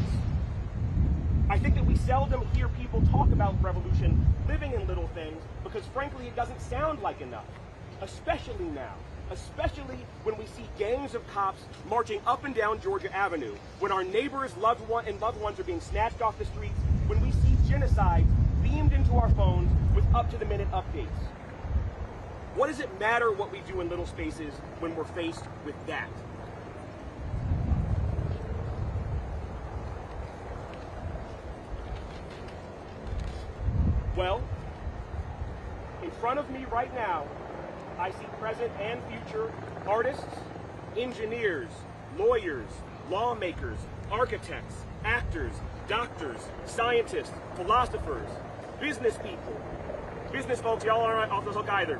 I think that we seldom hear people talk about revolution living in little things because, frankly, it doesn't sound like enough, especially now, especially when we see gangs of cops marching up and down Georgia Avenue, when our neighbors' loved ones are being snatched off the streets, when we see genocide beamed into our phones with up-to-the-minute updates. What does it matter what we do in little spaces when we're faced with that? Well, in front of me right now, I see present and future artists, engineers, lawyers, lawmakers, architects, actors, doctors, scientists, philosophers, business people. Business folks, y'all aren't off the hook either.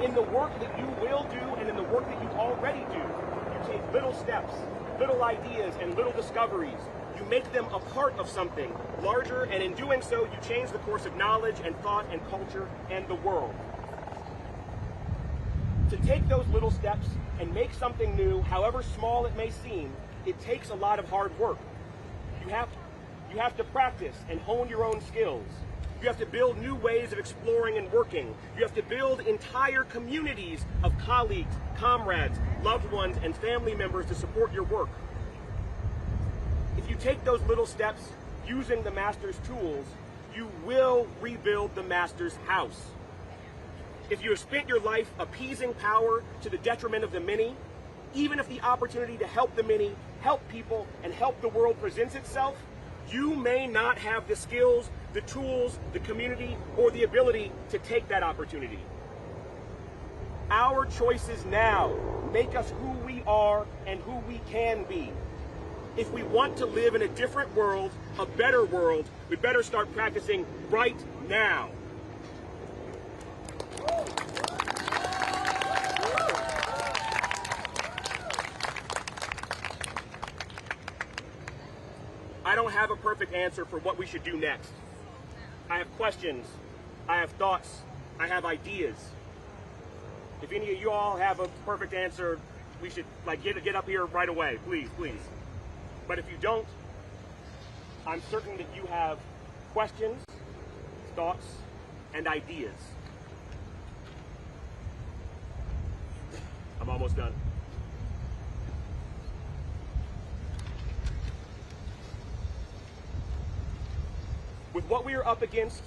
In the work that you will do and in the work that you already do, you take little steps, little ideas, and little discoveries. You make them a part of something larger, and in doing so, you change the course of knowledge and thought and culture and the world. To take those little steps and make something new, however small it may seem, it takes a lot of hard work. You have to practice and hone your own skills. You have to build new ways of exploring and working. You have to build entire communities of colleagues, comrades, loved ones, and family members to support your work. If you take those little steps using the master's tools, you will rebuild the master's house. If you have spent your life appeasing power to the detriment of the many, even if the opportunity to help the many, help people, and help the world presents itself, you may not have the skills, the tools, the community, or the ability to take that opportunity. Our choices now make us who we are and who we can be. If we want to live in a different world, a better world, we better start practicing right now. I don't have a perfect answer for what we should do next. I have questions, I have thoughts, I have ideas. If any of you all have a perfect answer, we should get up here right away, please, please. But if you don't, I'm certain that you have questions, thoughts, and ideas. I'm almost done. With what we are up against,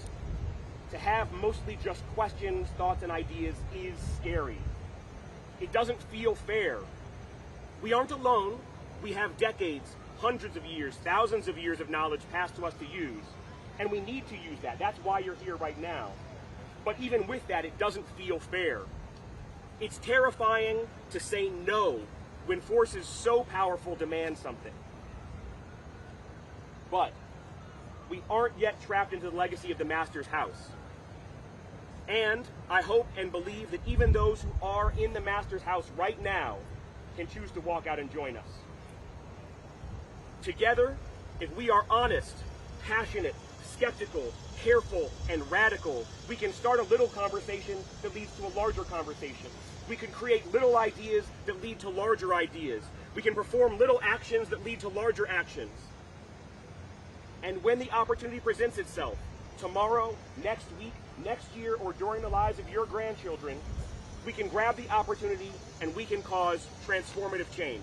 to have mostly just questions, thoughts, and ideas is scary. It doesn't feel fair. We aren't alone. We have decades, hundreds of years, thousands of years of knowledge passed to us to use, and we need to use that. That's why you're here right now. But even with that, it doesn't feel fair. It's terrifying to say no when forces so powerful demand something. But we aren't yet trapped into the legacy of the master's house. And I hope and believe that even those who are in the master's house right now can choose to walk out and join us. Together, if we are honest, passionate, skeptical, careful, and radical, we can start a little conversation that leads to a larger conversation. We can create little ideas that lead to larger ideas. We can perform little actions that lead to larger actions. And when the opportunity presents itself, tomorrow, next week, next year, or during the lives of your grandchildren, we can grab the opportunity and we can cause transformative change.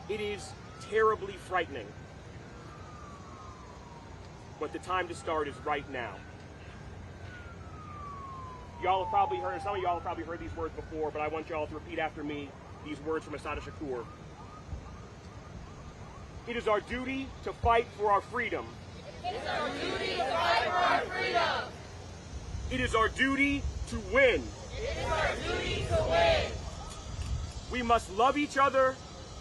It is terribly frightening, but the time to start is right now. Y'all have probably heard, some of y'all have probably heard these words before, but I want y'all to repeat after me these words from Assata Shakur. It is our duty to fight for our freedom. It is our duty to fight for our freedom. It is our duty to win. It It is our duty to win. We must love each other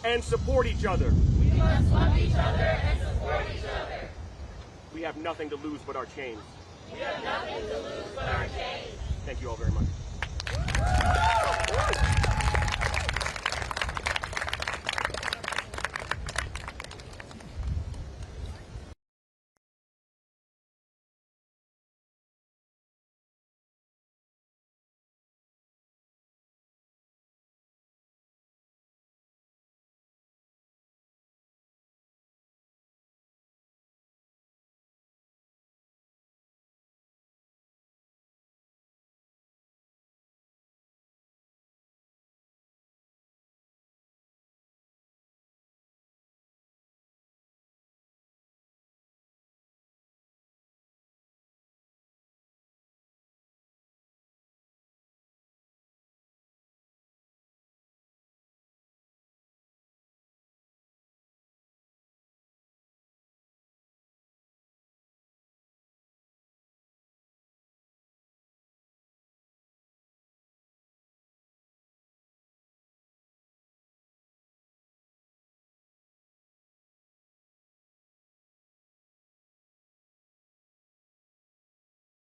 and support each other. We must love each other and support each other. We have nothing to lose but our chains. We have nothing to lose but our chains. Thank you all very much.